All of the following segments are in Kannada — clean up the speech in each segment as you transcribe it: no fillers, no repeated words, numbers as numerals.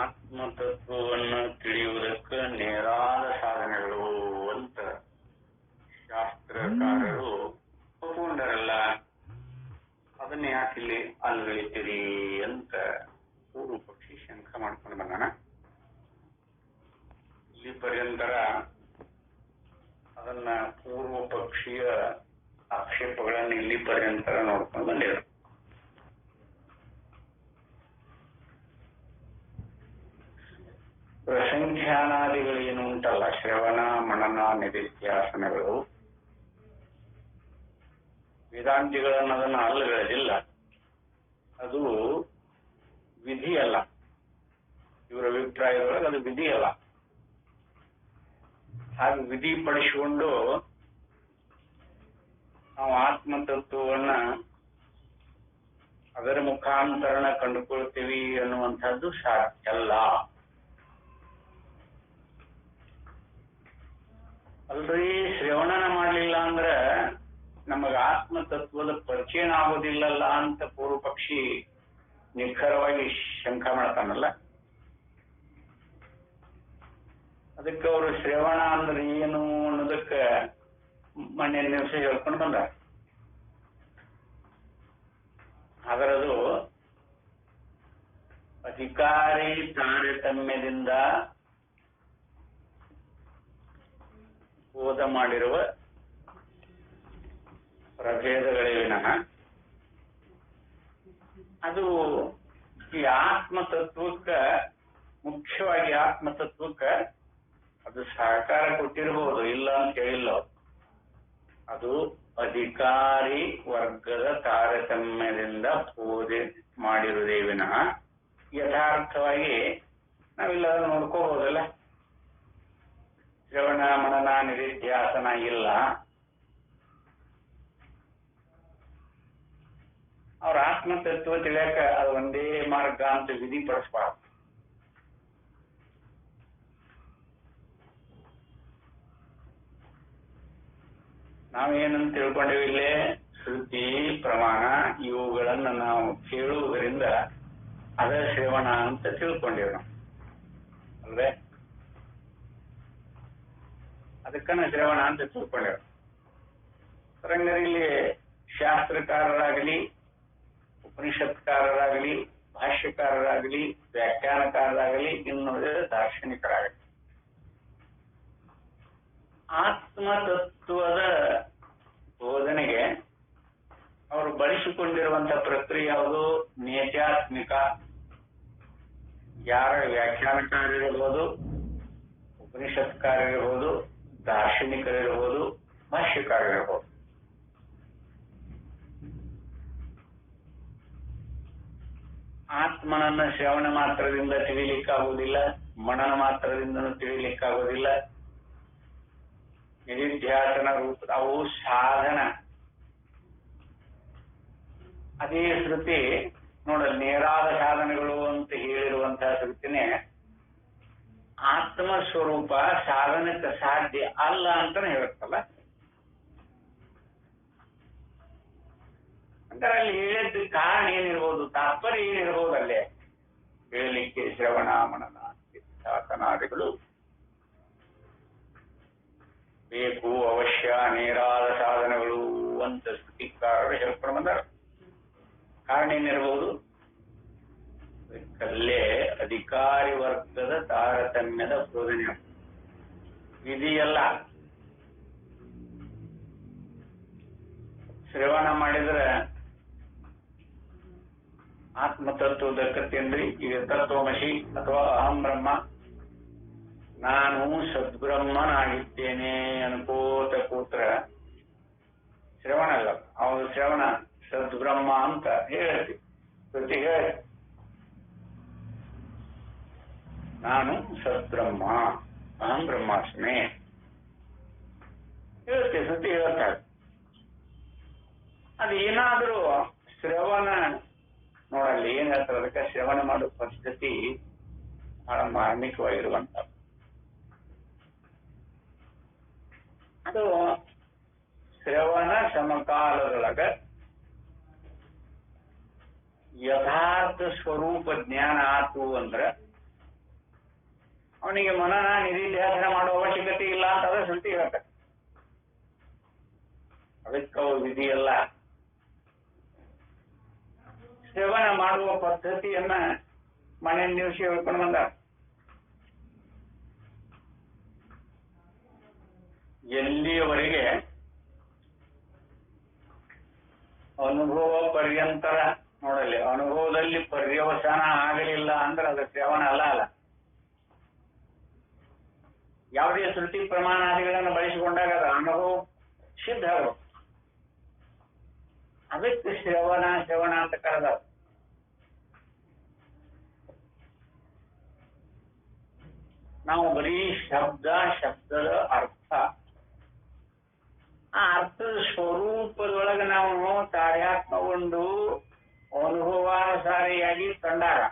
ಆತ್ಮತತ್ವವನ್ನು ತಿಳಿಯುವುದಕ್ಕೆ ನೇರಾದ ಸಾಧನೆಗಳು ಅಂತ ಶಾಸ್ತ್ರಕಾರರು ಒಪ್ಪಿಕೊಂಡರಲ್ಲ. ಅದನ್ನ ಯಾಕೆ ಇಲ್ಲಿ ಅಲ್ಗಳಿತೀರಿ ಅಂತ ಪೂರ್ವ ಪಕ್ಷಿ ಶಂಕ ಮಾಡ್ಕೊಂಡು ಬಂದಾನ. ಇಲ್ಲಿ ಪರ್ಯಂತರ ಅದನ್ನ ಪೂರ್ವ ಪಕ್ಷಿಯ ಆಕ್ಷೇಪಗಳನ್ನು ಇಲ್ಲಿ ಪರ್ಯಂತರ ನೋಡ್ಕೊಂಡು ಬಂದಿದ್ರು. ಪ್ರಸಂಖ್ಯಾನಾದಿಗಳು ಏನು ಉಂಟಲ್ಲ, ಶ್ರವಣ ಮನನ ನಿಧಿಧ್ಯಾಸನಗಳು, ವೇದಾಂತಿಗಳನ್ನದನ್ನು ಅಲ್ಲಗಳಿಲ್ಲ. ಅದು ವಿಧಿ ಅಲ್ಲ. ಇವರ ಅಭಿಪ್ರಾಯದೊಳಗೆ ಅದು ವಿಧಿ ಅಲ್ಲ. ಹಾಗೆ ವಿಧಿ ಪಡಿಸಿಕೊಂಡು ನಾವು ಆತ್ಮತತ್ವವನ್ನ ಅದರ ಮುಖಾಂತರಣ ಕಂಡುಕೊಳ್ತೀವಿ ಅನ್ನುವಂಥದ್ದು ಸಾಧ್ಯ ಅಲ್ಲ. ಅಲ್ರಿ, ಶ್ರವಣನ ಮಾಡಲಿಲ್ಲ ಅಂದ್ರ ನಮಗ ಆತ್ಮತತ್ವದ ಪರಿಚಯ ಆಗೋದಿಲ್ಲಲ್ಲ ಅಂತ ಪೂರ್ವ ಪಕ್ಷಿ ನಿಖರವಾಗಿ ಶಂಕ ಮಾಡ್ತಾನಲ್ಲ. ಅದಕ್ಕೆ ಅವರು ಶ್ರವಣ ಅಂದ್ರೆ ಏನು ಅನ್ನೋದಕ್ಕೆ ಮೊನ್ನೆ ದಿವಸ ಹೇಳ್ಕೊಂಡು ಬಂದ. ಅದರದು ಅಧಿಕಾರಿ ತಾರತಮ್ಯದಿಂದ ಬೋಧ ಮಾಡಿರುವ ಪ್ರಭೇದಗಳೇ ವಿನಃ ಅದು ಈ ಆತ್ಮತತ್ವಕ್ಕ, ಮುಖ್ಯವಾಗಿ ಆತ್ಮತತ್ವಕ್ಕ ಅದು ಸಹಕಾರ ಕೊಟ್ಟಿರಬಹುದು, ಇಲ್ಲ ಅಂತ ಹೇಳಿಲ್ಲ. ಅದು ಅಧಿಕಾರಿ ವರ್ಗದ ತಾರತಮ್ಯದಿಂದ ಬೋಧೆ ಮಾಡಿರುವುದೇ ವಿನಃ ಯಥಾರ್ಥವಾಗಿ ನಾವೆಲ್ಲ ನೋಡ್ಕೋಬಹುದಲ್ಲ. ಶ್ರವಣ ಮನನ ನಿಧಿಧ್ಯಾಸನ ಇಲ್ಲ. ಅವ್ರ ಆತ್ಮತತ್ವ ತಿಳಿಯಕ ಅದು ಒಂದೇ ಮಾರ್ಗ ಅಂತ ವಿಧಿ ಪಡಿಸ್ಬಾರ್ದು. ನಾವೇನಂತ ತಿಳ್ಕೊಂಡೇವಿ ಇಲ್ಲೇ, ಶ್ರುತಿ ಪ್ರಮಾಣ ಇವುಗಳನ್ನ ನಾವು ಕೇಳುವುದರಿಂದ ಅದ ಶ್ರವಣ ಅಂತ ತಿಳ್ಕೊಂಡೇವಿ ನಾವು, ಅಲ್ವೇ? ಅದಕ್ಕನ ಶ್ರವಣ ಅಂತ ತಿಳ್ಕೊಂಡೇವೆ. ರಂಗದಲ್ಲಿ ಶಾಸ್ತ್ರಕಾರರಾಗಲಿ, ಉಪನಿಷತ್ಕಾರರಾಗಲಿ, ಭಾಷ್ಯಕಾರರಾಗಲಿ, ವ್ಯಾಖ್ಯಾನಕಾರರಾಗಲಿ, ಇನ್ನುಳಿದ ದಾರ್ಶನಿಕರಾಗಲಿ, ಆತ್ಮತತ್ವದ ಬೋಧನೆಗೆ ಅವರು ಬಳಸಿಕೊಂಡಿರುವಂತಹ ಪ್ರಕ್ರಿಯೆ ಯಾವುದು? ನೇತ್ಯಾತ್ಮಿಕ. ಯಾರ ವ್ಯಾಖ್ಯಾನಕಾರರಿರ್ಬೋದು, ಉಪನಿಷತ್ಕಾರರಿರ್ಬೋದು, ದಾರ್ಶನಿಕರಿರ್ಬೋದು, ಭಾಷ್ಯಕಾರರಿರ್ಬೋದು. ಆತ್ಮನನ್ನ ಶ್ರವಣ ಮಾತ್ರದಿಂದ ತಿಳಿಲಿಕ್ಕಾಗುವುದಿಲ್ಲ, ಮನನ ಮಾತ್ರದಿಂದನೂ ತಿಳಿಲಿಕ್ಕಾಗುವುದಿಲ್ಲ. ನಿಧಿಧ್ಯಾಸನ ರೂಪ ಅವು ಸಾಧನ. ಅದೇ ಶ್ರುತಿ ನೋಡಲ್ ನೇರಾದ ಸಾಧನೆಗಳು ಅಂತ ಹೇಳಿರುವಂತಹ ಶ್ರುತಿನೇ ಆತ್ಮ ಸ್ವರೂಪ ಸಾಧನಕ್ಕೆ ಸಾಧ್ಯ ಅಲ್ಲ ಅಂತಾನೆ ಹೇಳುತ್ತಲ್ಲ. ಅಂದ್ರೆ ಅಲ್ಲಿ ಹೇಳಿದ ಕಾರಣ ಏನಿರ್ಬೋದು, ತಾತ್ಪರ್ಯ ಏನಿರ್ಬೋದು ಅಲ್ಲೇ ಹೇಳಲಿಕ್ಕೆ ಶ್ರವಣ ಮನನ ನಿಧಿಧ್ಯಾಸನಾದಿಗಳು ಬೇಕು, ಅವಶ್ಯ, ನೇರಾದ ಸಾಧನಗಳು ಅಂತ ಶ್ರುತಿಕಾರರು ಹೇಳ್ಕೊಂಡು ಬಂದಾರ. ಕಾರಣ ಏನಿರ್ಬೋದು? ಅಲ್ಲೇ ಅಧಿಕಾರಿ ವರ್ಗದ ತಾರತಮ್ಯದ ಬೋಧನೆ, ವಿಧಿಯಲ್ಲ. ಶ್ರವಣ ಮಾಡಿದ್ರೆ ಆತ್ಮತತ್ವ ದಕ್ಕತ್ತೇನ್ರಿ? ಈಗ ತತ್ವಮಸಿ ಅಥವಾ ಅಹಂ ಬ್ರಹ್ಮ, ನಾನು ಸದ್ಬ್ರಹ್ಮನಾಗಿದ್ದೇನೆ ಅನ್ಕೋತ ಕೂತ್ರ ಶ್ರವಣ ಅಲ್ಲ. ಅವನು ಶ್ರವಣ ಸದ್ಬ್ರಹ್ಮ ಅಂತ ಹೇಳ್ತಿ, ಶ್ರುತಿ ಹೇಳಿ ನಾನು ಸದ್ಬ್ರಹ್ಮ ಅಹಂ ಬ್ರಹ್ಮಾಸ್ಮಿ ಹೇಳ್ತಿ, ಶ್ರುತಿ ಹೇಳ್ತಾರೆ. ಅದು ಏನಾದ್ರೂ ಶ್ರವಣ ನೋಡಲ್ಲಿ ಏನ್ ಹೇಳ್ತಾರೆ, ಅದಕ್ಕೆ ಶ್ರವಣ ಮಾಡೋ ಪದ್ಧತಿ ಬಹಳ ಮಾರ್ಮಿಕವಾಗಿರುವಂತ. ಅದು ಶ್ರವಣ ಸಮಕಾಲದೊಳಗ ಯಥಾರ್ಥ ಸ್ವರೂಪ ಜ್ಞಾನ ಆತು ಅಂದ್ರ ಅವನಿಗೆ ಮನನ ನಿಧಿಧ್ಯಾಸನ ಮಾಡುವ ಅವಶ್ಯಕತೆ ಇಲ್ಲ ಅಂತ ಅದ ಶ್ರುತಿ ಹೇಳುತ್ತೆ. ಅದಕ್ಕೆ ವಿಧಿಯಲ್ಲ. ಶ್ರವಣ ಮಾಡುವ ಪದ್ಧತಿಯನ್ನ ಮನೆ ನಿಮಿಷ ಹೇಳ್ಕೊಂಡು ಬಂದ. ಎಲ್ಲಿಯವರೆಗೆ ಅನುಭವ ಪರ್ಯಂತರ ನೋಡಲಿ, ಅನುಭವದಲ್ಲಿ ಪರ್ಯವಸಾನ ಆಗಲಿಲ್ಲ ಅಂದ್ರೆ ಅದು ಶ್ರವಣ ಅಲ್ಲ. ಯಾವುದೇ ಶ್ರುತಿ ಪ್ರಮಾಣಾದಿಗಳನ್ನು ಬಳಸಿಕೊಂಡಾಗ ಅದು ಅನುಭವ ಸಿದ್ಧ ಆಗಬೇಕು. ಅದಕ್ಕೆ ಶ್ರವಣ ಅಂತ ಕರೆದ. ನಾವು ಬರೀ ಶಬ್ದದ ಅರ್ಥ, ಆ ಅರ್ಥದ ಸ್ವರೂಪದೊಳಗೆ ನಾವು ತಾಳ್ಯಾತ್ಮಗೊಂಡು ಅನುಭವಾನುಸಾರಿಯಾಗಿ ಕಂಡಾಗ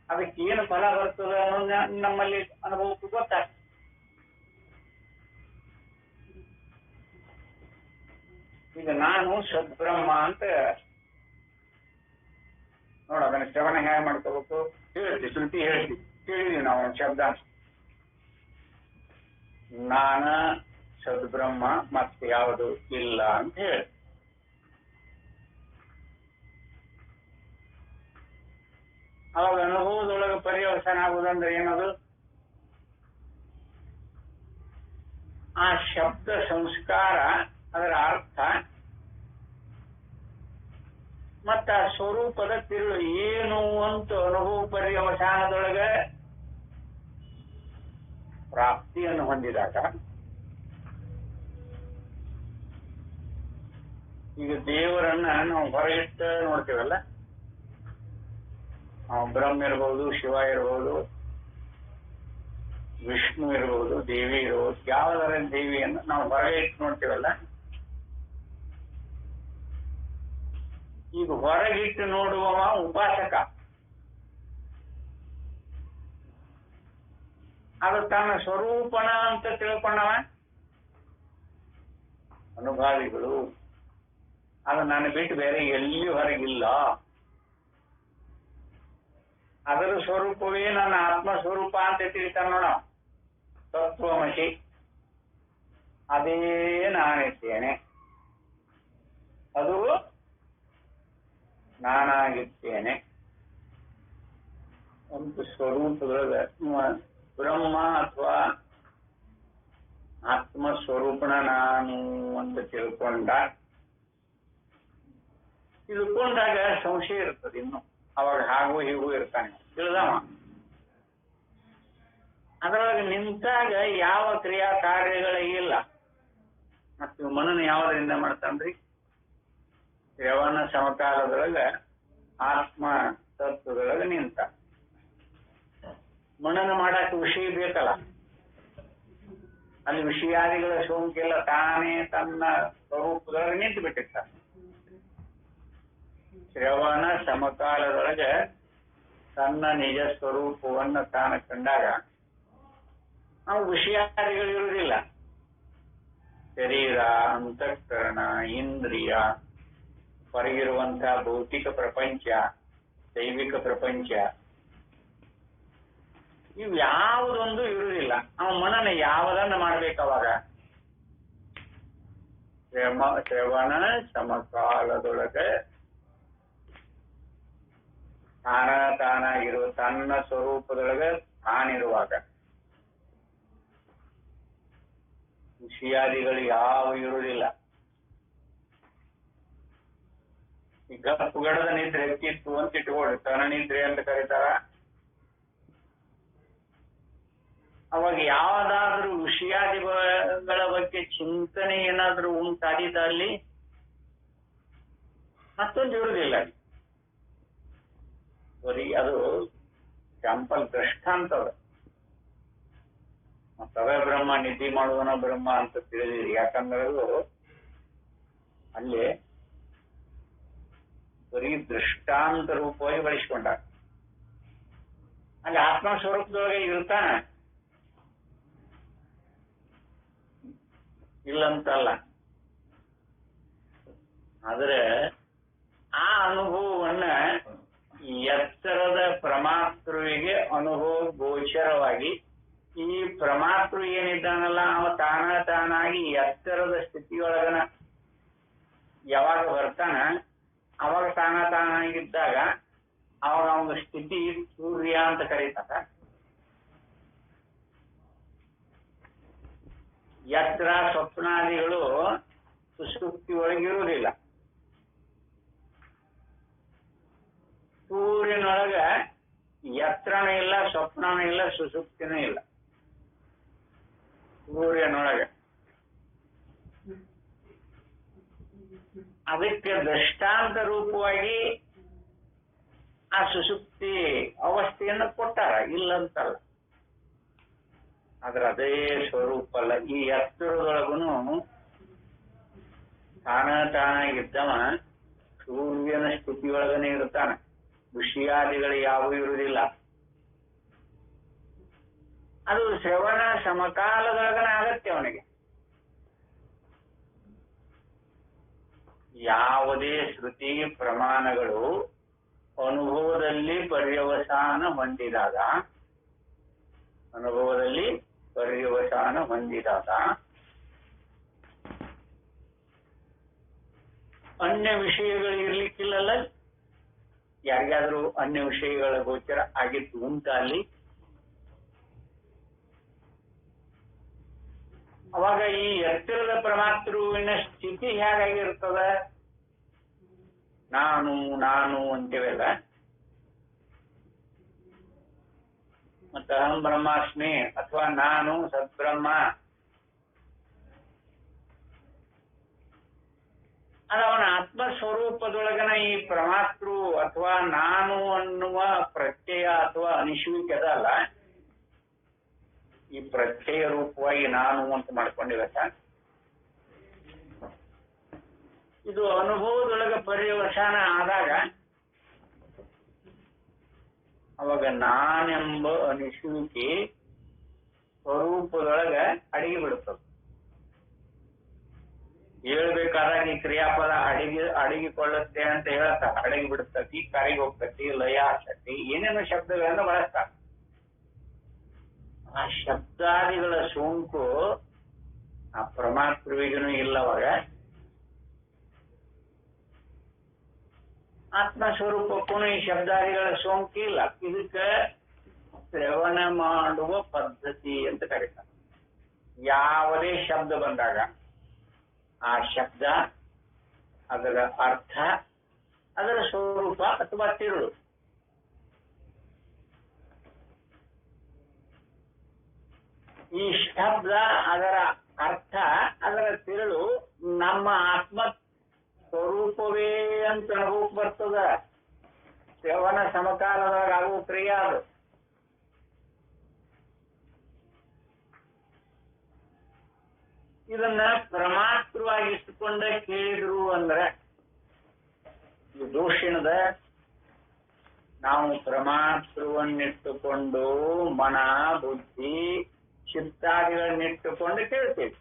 ಅದಕ್ಕೆ ಏನು ಫಲ ಬರ್ತದೆ ಅನ್ನೋದು ನಮ್ಮಲ್ಲಿ ಅನುಭವಕ್ಕೆ ಗೊತ್ತಾಗ್ತದೆ. ಈಗ ನಾನು ಸದ್ಬ್ರಹ್ಮ ಅಂತ ನೋಡ, ಅದನ್ನ ಶ್ರವಣ ಹೇಗೆ ಮಾಡ್ಕೋಬೇಕು ಹೇಳ್ತೀವಿ, ಶ್ರುತಿ ಹೇಳ್ತೀವಿ, ಹೇಳಿದೀವಿ ನಾವು ಶಬ್ದ. ನಾನ ಸದ್ಬ್ರಹ್ಮ ಮತ್ತೆ ಯಾವುದು ಇಲ್ಲ ಅಂತ ಹೇಳಿ, ಅವಾಗ ಅನುಭವದೊಳಗೆ ಪರ್ಯವಸಾನ ಆಗುದಂದ್ರೆ ಏನದು? ಆ ಶಬ್ದ ಸಂಸ್ಕಾರ, ಅದರ ಅರ್ಥ ಮತ್ತ ಆ ಸ್ವರೂಪದ ತಿರುಳು ಏನು ಅಂತ ಅನುಭವ ಪರ್ಯವಸಾನದೊಳಗೆ ಪ್ರಾಪ್ತಿಯನ್ನು ಹೊಂದಿದಾಗ, ಈಗ ದೇವರನ್ನ ನಾವು ಹೊರಗಿಟ್ಟು ನೋಡ್ತೀವಲ್ಲ, ಬ್ರಹ್ಮ ಇರಬಹುದು, ಶಿವ ಇರಬಹುದು, ವಿಷ್ಣು ಇರಬಹುದು, ದೇವಿ ಇರಬಹುದು, ಯಾವುದರ ದೇವಿಯನ್ನು ನಾವು ಹೊರಗೆ ಇಟ್ಟು ನೋಡ್ತೀವಲ್ಲ, ಈಗ ಹೊರಗಿಟ್ಟು ನೋಡುವವ ಉಪಾಸಕ. ಅದು ತನ್ನ ಸ್ವರೂಪನ ಅಂತ ತಿಳ್ಕೊಂಡವ ಅನುಭಾವಿಗಳು. ಅದು ನನ್ನ ಬಿಟ್ಟು ಬೇರೆ ಎಲ್ಲಿಯೂ ಹೊರಗಿಲ್ಲ, ಅದರ ಸ್ವರೂಪವೇ ನನ್ನ ಆತ್ಮ ಸ್ವರೂಪ ಅಂತ ತಿಳಿತಾನ ನೋಡ. ತತ್ವಮಸಿ, ಅದೇ ನಾನಿದ್ದೇನೆ, ಅದು ನಾನಾಗಿದ್ದೇನೆ ಒಂದು ಸ್ವರೂಪದೊಳಗೆ ಬ್ರಹ್ಮ ಅಥವಾ ಆತ್ಮ ಸ್ವರೂಪನ ನಾನು ಅಂತ ತಿಳ್ಕೊಂಡಾಗ ಸಂಶಯ ಇರ್ತದೆ. ಇನ್ನು ಅವಾಗ ಹಾಗೂ ಹೀಗೂ ಇರ್ತಾನೆ ತಿಳಿದವ. ಅದರೊಳಗೆ ನಿಂತಾಗ ಯಾವ ಕ್ರಿಯಾ ಕಾರ್ಯಗಳೇ ಇಲ್ಲ. ಮತ್ತು ಮನನ ಯಾವುದರಿಂದ ಮಾಡ್ತಾನ್ರಿ? ಶ್ರವಣ ಸಮಕಾಲದೊಳಗೆ ಆತ್ಮ ತತ್ವದೊಳಗೆ ನಿಂತ. ಮನನ ಮಾಡಕ್ಕೆ ವಿಷಯ ಬೇಕಲ್ಲ, ಅಲ್ಲಿ ವಿಷಯಾದಿಗಳ ಸೋಂಕಿಲ್ಲ, ತಾನೇ ತನ್ನ ಸ್ವರೂಪದೊಳಗೆ ನಿಂತು ಬಿಟ್ಟಿರ್ತಾನೆ. ಶ್ರವಣ ಸಮಕಾಲದೊಳಗೆ ತನ್ನ ನಿಜ ಸ್ವರೂಪವನ್ನು ತಾನು ಕಂಡಾಗ ನಾವು ವಿಷಯಾದಿಗಳಿರುವುದಿಲ್ಲ. ಶರೀರ, ಅಂತಃಕರಣ, ಇಂದ್ರಿಯ, ಹೊರಗಿರುವಂತಹ ಭೌತಿಕ ಪ್ರಪಂಚ, ದೈವಿಕ ಪ್ರಪಂಚ, ಇವು ಯಾವುದೊಂದು ಇರುವುದಿಲ್ಲ. ಅವ ಮನನ ಯಾವುದನ್ನು ಮಾಡ್ಬೇಕವಾಗ? ಶ್ರವಣ ಸಮಕಾಲದೊಳಗೆ ತಾನಾಗಿರುವ ತನ್ನ ಸ್ವರೂಪದೊಳಗೆ ತಾನಿರುವಾಗ ವಿಷಯಾದಿಗಳು ಯಾವ ಇರುವುದಿಲ್ಲ. ಈ ಗಪ್ಪುಗಡದ ನಿದ್ರೆ ಎತ್ತಿತ್ತು ಅಂತ ಇಟ್ಕೊಳ್ಳಿ, ತನ ನಿದ್ರೆ ಅಂತ ಕರೀತಾರ. ಅವಾಗ ಯಾವ್ದಾದ್ರೂ ವಿಷಯಾದಿಗಳ ಬಗ್ಗೆ ಚಿಂತನೆ ಏನಾದ್ರೂ ಉಂಟಾದಿದ್ದ ಅಲ್ಲಿ ಮತ್ತೊಂದು ಇರುವುದಿಲ್ಲ. ಬರೀ ಅದು ಸ್ಯಾಂಪಲ್ ದೃಷ್ಟಾಂತ. ತವೇ ಬ್ರಹ್ಮ, ನಿಧಿ ಮಾಡುವನ ಬ್ರಹ್ಮ ಅಂತ ತಿಳಿದಿರಿ. ಯಾಕಂದ್ರೆ ಅದು ಅಲ್ಲಿ ಬರೀ ದೃಷ್ಟಾಂತ ರೂಪವಾಗಿ ಬಳಸಿಕೊಂಡ. ಅಲ್ಲಿ ಆತ್ಮ ಸ್ವರೂಪದೊಳಗೆ ಇರ್ತಾನೆ, ಇಲ್ಲಂತಲ್ಲ. ಆದ್ರೆ ಆ ಅನುಭವವನ್ನ ಎತ್ತರದ ಪ್ರಮಾತೃವಿಗೆ ಅನುಭವ ಗೋಚರವಾಗಿ ಈ ಪ್ರಮಾತೃ ಏನಿದ್ದಾನಲ್ಲ ಅವ ತಾನಾಗಿ ಎತ್ತರದ ಸ್ಥಿತಿಯೊಳಗನ ಯಾವಾಗ ಬರ್ತಾನ ಅವಾಗ ತಾನಾಗಿದ್ದಾಗ ಅವಾಗ ಅವನ ಸ್ಥಿತಿ ಸೂರ್ಯ ಅಂತ ಕರೀತಾರ. ಎತ್ತರ ಸ್ವಪ್ನಾದಿಗಳು ಸುಷುಪ್ತಿ ಒಳಗಿರುವುದಿಲ್ಲ. ಸೂರ್ಯನೊಳಗ ಎತ್ತರನೂ ಇಲ್ಲ, ಸ್ವಪ್ನನೂ ಇಲ್ಲ, ಸುಷುಪ್ತಿನೂ ಇಲ್ಲ. ಸೂರ್ಯನೊಳಗ ಅದಕ್ಕೆ ದೃಷ್ಟಾಂತ ರೂಪವಾಗಿ ಆ ಸುಷುಪ್ತಿ ಅವಸ್ಥೆಯನ್ನು ಕೊಟ್ಟಾರ, ಇಲ್ಲಂತಲ್ಲ. ಆದ್ರೆ ಅದೇ ಸ್ವರೂಪ ಅಲ್ಲ. ಈ ಎತ್ತರದೊಳಗುನು ತಾನಾಗಿದ್ದವ ಸೂರ್ಯನ ಸ್ಥಿತಿಯೊಳಗನೆ ಇರ್ತಾನ. ವಿಷಯಾದಿಗಳು ಯಾವುವು ಇರುವುದಿಲ್ಲ. ಅದು ಶ್ರವಣ ಸಮಕಾಲದೊಳಗನ ಆಗತ್ತೆ ಅವನಿಗೆ. ಯಾವುದೇ ಶ್ರುತಿ ಪ್ರಮಾಣಗಳು ಅನುಭವದಲ್ಲಿ ಪರ್ಯವಸಾನ ಹೊಂದಿದಾಗ ಅನ್ಯ ವಿಷಯಗಳು ಇರ್ಲಿಕ್ಕಿಲ್ಲಲ್ಲ. ಯಾರಿಗಾದ್ರೂ ಅನ್ಯ ವಿಷಯಗಳ ಗೋಚರ ಆಗಿತ್ತು ಉಂಟ ಅಲ್ಲಿ? ಅವಾಗ ಈ ಎತ್ತರದ ಪರಮಾತ್ರುವಿನ ಸ್ಥಿತಿ ಹೇಗಾಗಿರ್ತದ? ನಾನು ಅಂತೇವೆಲ್ಲ, ಮತ್ತ ಅಹಂ ಬ್ರಹ್ಮಾಸ್ಮಿ ಅಥವಾ ನಾನು ಸದ್ಬ್ರಹ್ಮ, ಅದು ಅವನ ಆತ್ಮಸ್ವರೂಪದೊಳಗನ ಈ ಪರಮಾತ್ರು ಅಥವಾ ನಾನು ಅನ್ನುವ ಪ್ರತ್ಯಯ ಅಥವಾ ಅನಿಸುವಿಕೆ ಅದಲ್ಲ. ಈ ಪ್ರತ್ಯಯ ರೂಪವಾಗಿ ನಾನು ಅಂತ ಮಾಡ್ಕೊಂಡಿರತ್ತ. ಇದು ಅನುಭವದೊಳಗ ಪರ್ಯವಸಾನ ಆದಾಗ ಅವಾಗ ನಾನೆಂಬ ಅನಿಸುವಿಕೆ ಸ್ವರೂಪದೊಳಗ ಅಡಗಿ ಬಿಡುತ್ತದೆ. ಹೇಳ್ಬೇಕಾದಾಗ ಈ ಕ್ರಿಯಾಪದ ಅಡಗಿಕೊಳ್ಳುತ್ತೆ ಅಂತ ಹೇಳ್ತಾರ. ಅಡಗಿ ಬಿಡುತ್ತತಿ, ಕರಗಿ ಹೋಗ್ತತಿ, ಲಯ ಆಗ್ತತಿ, ಏನೇನು ಶಬ್ದಗಳನ್ನ ಬಳಸ್ತಾರ. ಆ ಶಬ್ದಾದಿಗಳ ಸೋಂಕು ಆ ಪರಮಾತ್ಮವಿಗೂ ಇಲ್ಲವಾಗ ಆತ್ಮಸ್ವರೂಪಕ್ಕೂ ಈ ಶಬ್ದಾದಿಗಳ ಸೋಂಕು ಇಲ್ಲ. ಇದಕ್ಕೆ ಶ್ರವಣ ಮಾಡುವ ಪದ್ಧತಿ ಅಂತ ಕರೀತಾರೆ. ಯಾವುದೇ ಶಬ್ದ ಬಂದಾಗ ಆ ಶಬ್ದ, ಅದರ ಅರ್ಥ, ಅದರ ಸ್ವರೂಪ ಅಥವಾ ತಿರುಳು, ಈ ಶಬ್ದ, ಅದರ ಅರ್ಥ, ಅದರ ತಿರುಳು ನಮ್ಮ ಆತ್ಮ ಸ್ವರೂಪವೇ ಅಂತ ಅನುಭವಕ್ಕೆ ಬರ್ತದ. ಶ್ರವಣ ಸಮಕಾಲದಾಗ ಆಗುವ ಕ್ರಿಯೆ ಅದು. ಇದನ್ನ ಪ್ರಮಾತ್ರವಾಗಿಟ್ಟುಕೊಂಡ ಕೇಳಿದ್ರು ಅಂದ್ರೆ ಇದು ದೋಷಿಣದ. ನಾವು ಪ್ರಮಾತ್ರವನ್ನಿಟ್ಟುಕೊಂಡು ಮನ, ಬುದ್ಧಿ, ಚಿತ್ತಾದಿಗಳನ್ನಿಟ್ಟುಕೊಂಡು ಕೇಳ್ತೀವಿ.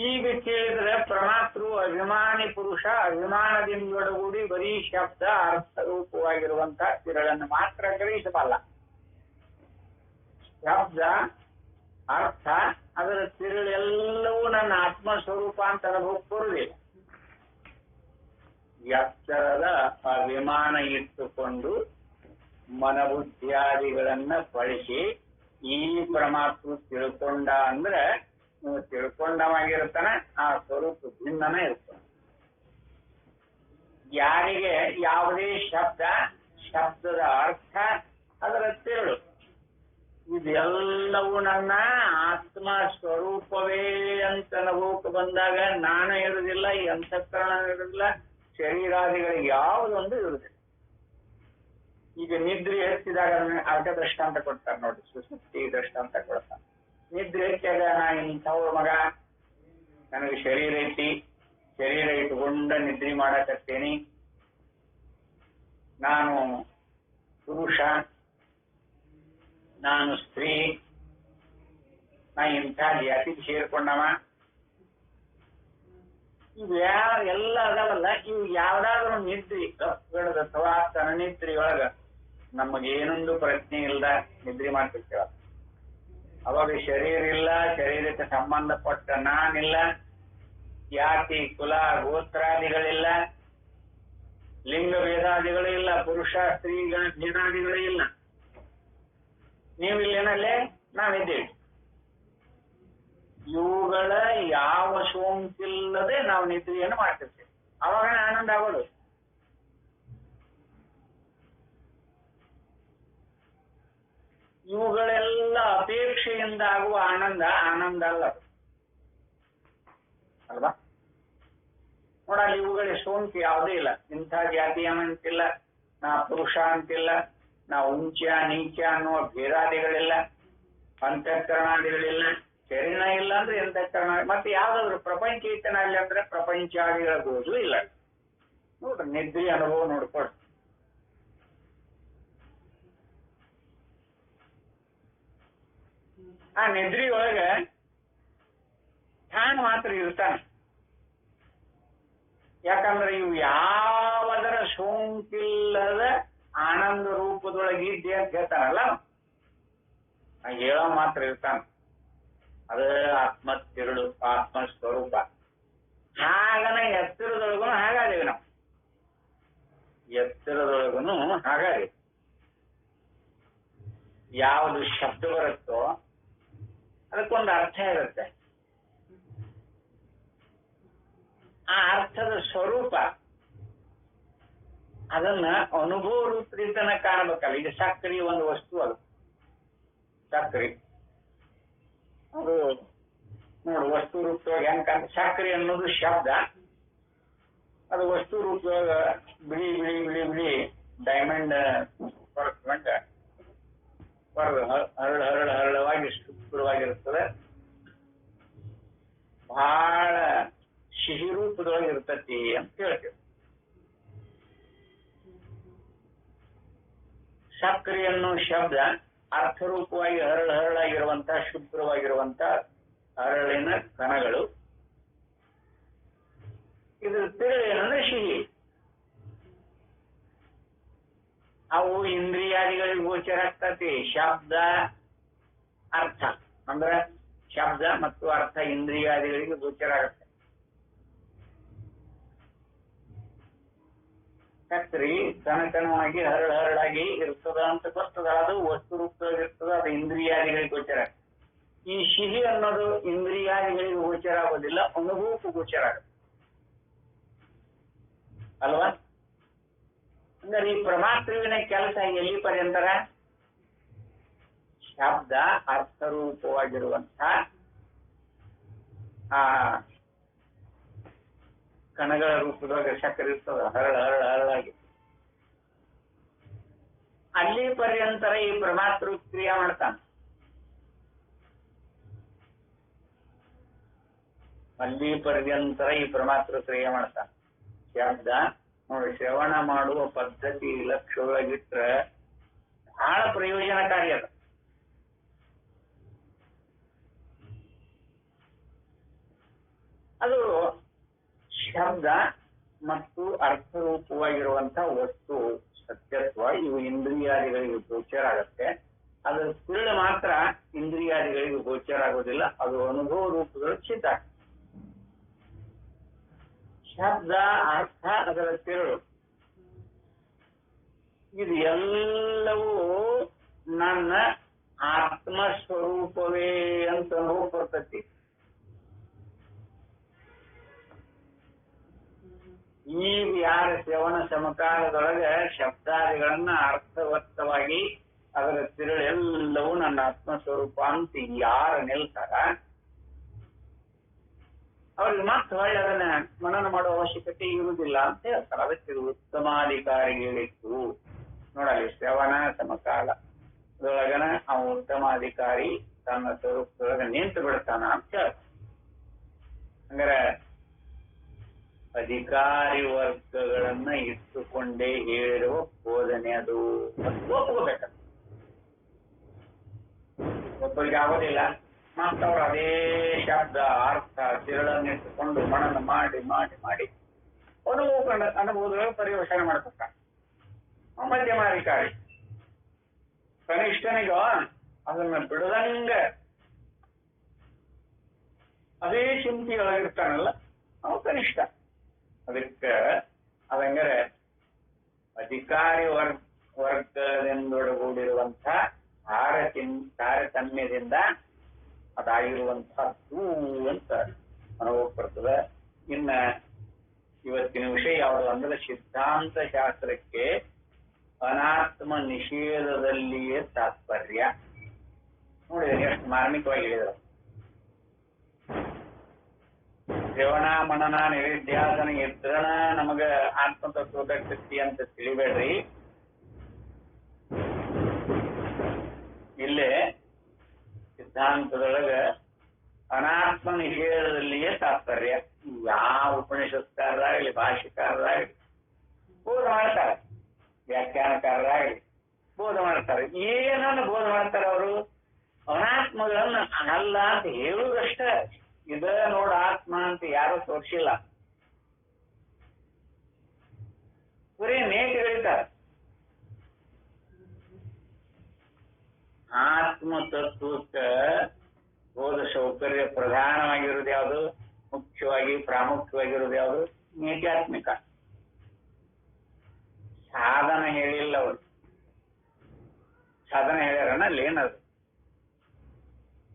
ಈಗ ಕೇಳಿದ್ರೆ ಪ್ರಮಾತೃ ಅಭಿಮಾನಿ ಪುರುಷ ಅಭಿಮಾನದಿಂದೊಡಗೂಡಿ ಬರೀ ಶಬ್ದ ಅರ್ಥರೂಪವಾಗಿರುವಂತಹ ತಿರುಳನ್ನು ಮಾತ್ರ ಗ್ರಹಿಸಬಲ್ಲ. ಶಬ್ದ, ಅರ್ಥ, ಅದರ ತಿರುಳೆಲ್ಲವೂ ನನ್ನ ಆತ್ಮಸ್ವರೂಪ ಅಂತ ಅನುಭವಕ್ಕೆ ಬರುವುದಿಲ್ಲ. ಎತ್ತರದ ಅಭಿಮಾನ ಇಟ್ಟುಕೊಂಡು ಮನಬುದ್ಧಿಯಾದಿಗಳನ್ನ ಬಳಸಿ ಈ ಪರಮಾತ್ಮ ತಿಳ್ಕೊಂಡ ಅಂದ್ರೆ ನೀವು ತಿಳ್ಕೊಂಡವಾಗಿರ್ತಾನೆ, ಆ ಸ್ವರೂಪ ಭಿನ್ನನೇ ಇರ್ತಾನೆ. ಯಾರಿಗೆ ಯಾವುದೇ ಶಬ್ದದ ಅರ್ಥ, ಅದರ ತಿರುಳು, ಇದೆಲ್ಲವೂ ನನ್ನ ಆತ್ಮ ಸ್ವರೂಪವೇ ಅಂತ ಅನುಭವಕ್ಕೆ ಬಂದಾಗ ನಾನು ಇರುವುದಿಲ್ಲ, ಈ ಅಂತಃಕರಣ ಇರುವುದಿಲ್ಲ, ಶರೀರಾದಿಗಳಿಗೆ ಯಾವುದೊಂದು ಇರುವುದಿಲ್ಲ. ಈಗ ನಿದ್ರೆ ಹೆಚ್ಚಿದಾಗ ಅರ್ಧ ದೃಷ್ಟಾಂತ ಕೊಡ್ತಾರೆ ನೋಡಿ, ಸುಸುಪ್ತಿ ದೃಷ್ಟಾಂತ ಕೊಡ್ತಾರೆ. ನಿದ್ರೆ ಹೆಚ್ಚಾಗ ನಾ ಇಂಥವ್ರ ಮಗ, ನನಗೆ ಶರೀರ ಐತಿ, ಶರೀರ ಇಟ್ಟುಕೊಂಡ ನಿದ್ರೆ ಮಾಡಕತ್ತೇನಿ, ನಾನು ಪುರುಷ, ನಾನು ಸ್ತ್ರೀ, ನಾ ಇಂಥ ಜಾತಿಗೆ ಸೇರ್ಕೊಂಡವ, ಇವು ಎಲ್ಲ ಅದಾವಲ್ಲ, ಇವು ಯಾವ್ದಾದ್ರು ನಿದ್ರಿ ಕಪ್ಪುಗಳದ ಅಥವಾ ತನನಿದ್ರಿ ಒಳಗ ನಮಗೇನೊಂದು ಪ್ರಜ್ಞೆ ಇಲ್ದ ನಿದ್ರಿ ಮಾಡ್ತಿರ್ತೇವ. ಅವಾಗ ಶರೀರ ಇಲ್ಲ, ಶರೀರಕ್ಕೆ ಸಂಬಂಧಪಟ್ಟ ನಾನಿಲ್ಲ, ಜಾತಿ ಕುಲ ಗೋತ್ರಾದಿಗಳಿಲ್ಲ, ಲಿಂಗ ಭೇದಾದಿಗಳು ಇಲ್ಲ, ಪುರುಷ ಸ್ತ್ರೀಗಳ ಭೇದಾದಿಗಳು ಇಲ್ಲ. ನೀವಿಲ್ಲೇನಲ್ಲೇ ನಾವಿದ್ದೇವೆ. ಇವುಗಳ ಯಾವ ಸೋಂಕಿಲ್ಲದೆ ನಾವು ನಿದ್ರೆಯನ್ನು ಮಾಡ್ತಿರ್ತೇವೆ. ಅವಾಗ ಆನಂದ ಆಗೋದು. ಇವುಗಳೆಲ್ಲ ಅಪೇಕ್ಷೆಯಿಂದ ಆಗುವ ಆನಂದ ಅಲ್ಲ ಅಲ್ವಾ? ನೋಡಲ್ಲಿ ಇವುಗಳಿಗೆ ಸೋಂಕು ಯಾವುದೇ ಇಲ್ಲ. ಇಂಥ ಜಾತಿ ಅಂತಿಲ್ಲ, ನಾ ಪುರುಷ ಅಂತಿಲ್ಲ, ನಾ ಉಂಚ ನೀಚ ಅನ್ನುವ ಭೇದಾದಿಗಳಿಲ್ಲ, ಅಂತಃಕರಣಾದಿಗಳಿಲ್ಲ. ಶರೀರ ಇಲ್ಲ ಅಂದ್ರೆ ಅಂತಃಕರಣ. ಮತ್ತೆ ಯಾವ್ದಾದ್ರು ಪ್ರಪಂಚ ಚೇತನ ಇಲ್ಲ ಅಂದ್ರೆ ಪ್ರಪಂಚಾದಿಗಳ ಗೋಜು ಇಲ್ಲ. ನೋಡ್ರಿ ನಿದ್ರಿ ಅನುಭವ ನೋಡ್ಕೊಡ್ರಿ. ಆ ನಿದ್ರಿ ಒಳಗ ತಾನು ಮಾತ್ರ ಇರ್ತಾನೆ. ಯಾಕಂದ್ರೆ ಇವು ಯಾವದರ ಸೋಂಕಿಲ್ಲದ ಆನಂದ ರೂಪದೊಳಗೆ ಇದ್ದೆ ಅಂತ ಹೇಳ್ತಾನಲ್ಲ, ಹೇಳೋ ಮಾತ್ರ ಇರ್ತಾನ. ಅದು ಆತ್ಮ ತಿರುಳು, ಆತ್ಮ ಸ್ವರೂಪ. ಹಾಗನ ಎತ್ತರದೊಳಗೂ ಹಾಗಾದೇವಿ ನಾವು. ಎತ್ತರದೊಳಗೂ ಹಾಗಾದೇವಿ. ಯಾವುದು ಶಬ್ದ ಬರುತ್ತೋ ಅದಕ್ಕೊಂದು ಅರ್ಥ ಇರುತ್ತೆ. ಆ ಅರ್ಥದ ಸ್ವರೂಪ ಅದನ್ನ ಅನುಭವ ರೂಪದಿಂದನ ಕಾಣಬೇಕಲ್ಲ. ಈಗ ಸಕ್ರಿ ಒಂದು ವಸ್ತು, ಅದು ಸಕ್ರಿ ಅದು ನೋಡು ವಸ್ತು ರೂಪದೊಳಗೆ ಹೆಂಗ್ ಕಾಣ. ಸಕ್ರಿ ಅನ್ನೋದು ಶಬ್ದ, ಅದು ವಸ್ತು ರೂಪದೊಳಗ ಬಿಳಿ ಬಿಳಿ ಬಿಳಿ ಬಿಳಿ ಡೈಮಂಡ್ ಹರಳವಾಗಿ ಶುಭ್ರವಾಗಿರುತ್ತದೆ. ಬಹಳ ಸಿಹಿ ರೂಪದೊಳಗೆ ಇರ್ತತಿ ಅಂತ ಹೇಳ್ತೇವೆ. ಸಕ್ರಿ ಅನ್ನೋ ಶಬ್ದ ಅರ್ಥರೂಪವಾಗಿ ಹರಳಾಗಿರುವಂತ ಶುಭ್ರವಾಗಿರುವಂತ ಹರಳಿನ ಕಣಗಳು. ಇದ್ರ ತಿರುಳು ಏನಂದ್ರೆ ಸಿಹಿ. ಅವು ಇಂದ್ರಿಯಾದಿಗಳಿಗೆ ಗೋಚರ ಆಗ್ತತಿ. ಶಬ್ದ ಅರ್ಥ ಅಂದ್ರೆ ಶಬ್ದ ಮತ್ತು ಅರ್ಥ ಇಂದ್ರಿಯಾದಿಗಳಿಗೆ ಗೋಚರ ಆಗುತ್ತೆ. ಸಕ್ರಿ ಕಣಕಣವಾಗಿ ಹರಳಾಗಿ ಇರ್ತದ ಅಂತ ಗೊತ್ತದ. ಅದು ವಸ್ತು ರೂಪದಲ್ಲಿರ್ತದ, ಅದು ಇಂದ್ರಿಯಾದಿಗಳಿಗೆ ಗೋಚರ. ಈ ಸಿಹಿ ಅನ್ನೋದು ಇಂದ್ರಿಯಾದಿಗಳಿಗೆ ಗೋಚರ ಆಗೋದಿಲ್ಲ, ಅನುಭವಕ್ಕೂ ಗೋಚರ ಆಗುತ್ತೆ ಅಲ್ವಾ? ಅಂದ್ರೆ ಈ ಪ್ರಮಾತೃವಿನ ಕೆಲಸ ಎಲ್ಲಿ ಪರ್ಯಂತರ ಶಬ್ದ ಅರ್ಥರೂಪವಾಗಿರುವಂತ ಆ ಕಣಗಳ ರೂಪದೊಳಗೆ ಸಕ್ಕರೆ ಇರ್ತದ, ಹರಳಾಗಿ ಅಲ್ಲಿ ಪರ್ಯಂತರ ಈ ಪ್ರಮಾತೃ ಕ್ರಿಯೆ ಮಾಡ್ತಾನೆ. ಅಲ್ಲಿ ಪರ್ಯಂತರ ಈ ಪ್ರಮಾತೃ ಕ್ರಿಯೆ ಮಾಡ್ತಾನೆ. ಶಬ್ದ ನೋಡಿ, ಶ್ರವಣ ಮಾಡುವ ಪದ್ಧತಿ ಲಕ್ಷ್ಯವಾಗಿಟ್ರೆ ಬಹಳ ಪ್ರಯೋಜನಕಾರಿ ಅದ. ಅದು ಶಬ್ದ ಮತ್ತು ಅರ್ಥರೂಪವಾಗಿರುವಂತಹ ವಸ್ತು ಸತ್ಯತ್ವ ಇವು ಇಂದ್ರಿಯಾದಿಗಳಿಗೆ ಗೋಚರ ಆಗತ್ತೆ. ಅದರ ತಿರುಳು ಮಾತ್ರ ಇಂದ್ರಿಯಾದಿಗಳಿಗೆ ಗೋಚರ ಆಗೋದಿಲ್ಲ, ಅದು ಅನುಭವ ರೂಪಗಳು ಚಿತ್ತ. ಶಬ್ದ ಅರ್ಥ ಅದರ ತಿರುಳು ಇದು ಎಲ್ಲವೂ ನನ್ನ ಆತ್ಮಸ್ವರೂಪವೇ ಅಂತ ಅನುಭವ ಬರ್ತತಿ. ಈಗ ಯಾರ ಶ್ರವಣ ಸಮಕಾಲದೊಳಗೆ ಶಬ್ದಾದಿಗಳನ್ನ ಅರ್ಥವತ್ತವಾಗಿ ಅದರ ತಿರುಳೆಲ್ಲವೂ ನನ್ನ ಆತ್ಮಸ್ವರೂಪ ಅಂತ ಯಾರು ನಿಲ್ತಾರ ಅವ್ರಿಗೆ ಮತ್ತೆ ಹೊಳ್ಳಿ ಅದನ್ನ ಮನನ ಮಾಡುವ ಅವಶ್ಯಕತೆ ಇರುವುದಿಲ್ಲ ಅಂತ ಹೇಳ್ತಾರೆ. ಅದಕ್ಕೆ ಉತ್ತಮಾಧಿಕಾರಿಗಳಿತ್ತು ನೋಡಲಿ. ಶ್ರವಣ ಸಮಕಾಲದೊಳಗನ ಅವ ಉತ್ತಮಾಧಿಕಾರಿ ತನ್ನ ಸ್ವರೂಪದೊಳಗೆ ನಿಂತು ಬಿಡ್ತಾನ ಅಂತ ಹೇಳ್ತಾರೆ. ಹಂಗಾರೆ ಅಧಿಕಾರಿ ವರ್ಗಗಳನ್ನ ಇಟ್ಟುಕೊಂಡೇ ಹೇಳಿರುವ ಬೋಧನೆ ಅದು ಒಪ್ಕೋಬೇಕ. ಒಬ್ಬರಿಗೆ ಆಗೋದಿಲ್ಲ, ಮತ್ತವ್ರು ಅದೇ ಶಬ್ದ ಅರ್ಥ ಅನ್ನುವಂತಹ ತಿರುಳನ್ನಿಟ್ಟುಕೊಂಡು ಮನನ ಮಾಡಿ ಮಾಡಿ ಮಾಡಿ ಅನುಭವಗಳ ಪರಿವರ್ತನೆ ಮಾಡ್ಬೇಕ. ಮಧ್ಯಮಾಧಿಕಾರಿ ಕನಿಷ್ಠನಿಗ ಅದನ್ನ ಬಿಡದಂಗ ಅದೇ ಚಿಂತೆಯೊಳಗಿರ್ತಾನಲ್ಲ ಅವ ಕನಿಷ್ಠ. ಅದಕ್ಕೆ ಅದಂಗರೆ ಅಧಿಕಾರಿ ವರ್ಗದಿಂದೊಡಗೂಡಿರುವಂಥ ತಾರತಮ್ಯದಿಂದ ಅದಾಗಿರುವಂತಹದ್ದು ಅಂತ ಅನುಭವ ಬರ್ತದೆ. ಇನ್ನ ಇವತ್ತಿನ ವಿಷಯ ಯಾವುದು ಅಂದ್ರೆ ಸಿದ್ಧಾಂತ ಶಾಸ್ತ್ರಕ್ಕೆ ಅನಾತ್ಮ ನಿಷೇಧದಲ್ಲಿಯೇ ತಾತ್ಪರ್ಯ. ನೋಡಿದ್ರೆ ಎಷ್ಟು ಮಾರ್ಮಿಕವಾಗಿ ಹೇಳಿದರು. ಶ್ರವಣ ಮನನ ನಿರುಧ್ಯಾಸನ ಇದ್ರನ ನಮಗ ಆತ್ಮತತ್ವದ ಕೃತಿ ಅಂತ ತಿಳಿಬೇಡ್ರಿ. ಇಲ್ಲೇ ಸಿದ್ಧಾಂತದೊಳಗ ಅನಾತ್ಮ ನಿಷೇಧದಲ್ಲಿಯೇ ತಾತ್ಪರ್ಯ. ಯಾವ ಉಪನಿಷತ್ಕಾರರಾಗಲಿ ಭಾಷ್ಯಕಾರರಾಗಲಿ ಬೋಧ ಮಾಡ್ತಾರೆ, ವ್ಯಾಖ್ಯಾನಕಾರರಾಗಲಿ ಬೋಧ ಮಾಡ್ತಾರೆ. ಏನನ್ನ ಬೋಧ ಮಾಡ್ತಾರೆ ಅವರು? ಅನಾತ್ಮಗಳನ್ನ ಅಲ್ಲ ಅಂತ ಹೇಳುವುದಷ್ಟ. ಇದ ನೋಡ ಆತ್ಮ ಅಂತ ಯಾರು ತೋರಿಸಿಲ್ಲ, ಬರೀ ನೇಟ್ ಹೇಳ್ತಾರೆ. ಆತ್ಮ ತತ್ವಕ್ಕ ಬೋಧ ಸೌಕರ್ಯ ಪ್ರಧಾನವಾಗಿರೋದು ಯಾವುದು? ಮುಖ್ಯವಾಗಿ ಪ್ರಾಮುಖ್ಯವಾಗಿರೋದು ಯಾವುದು? ನೇತ್ಯಾತ್ಮಿಕ. ಸಾಧನ ಹೇಳಿಲ್ಲ ಅವರು. ಸಾಧನ ಹೇಳ್ಯಾರನ ಅಲ್ಲಿ ಏನದು?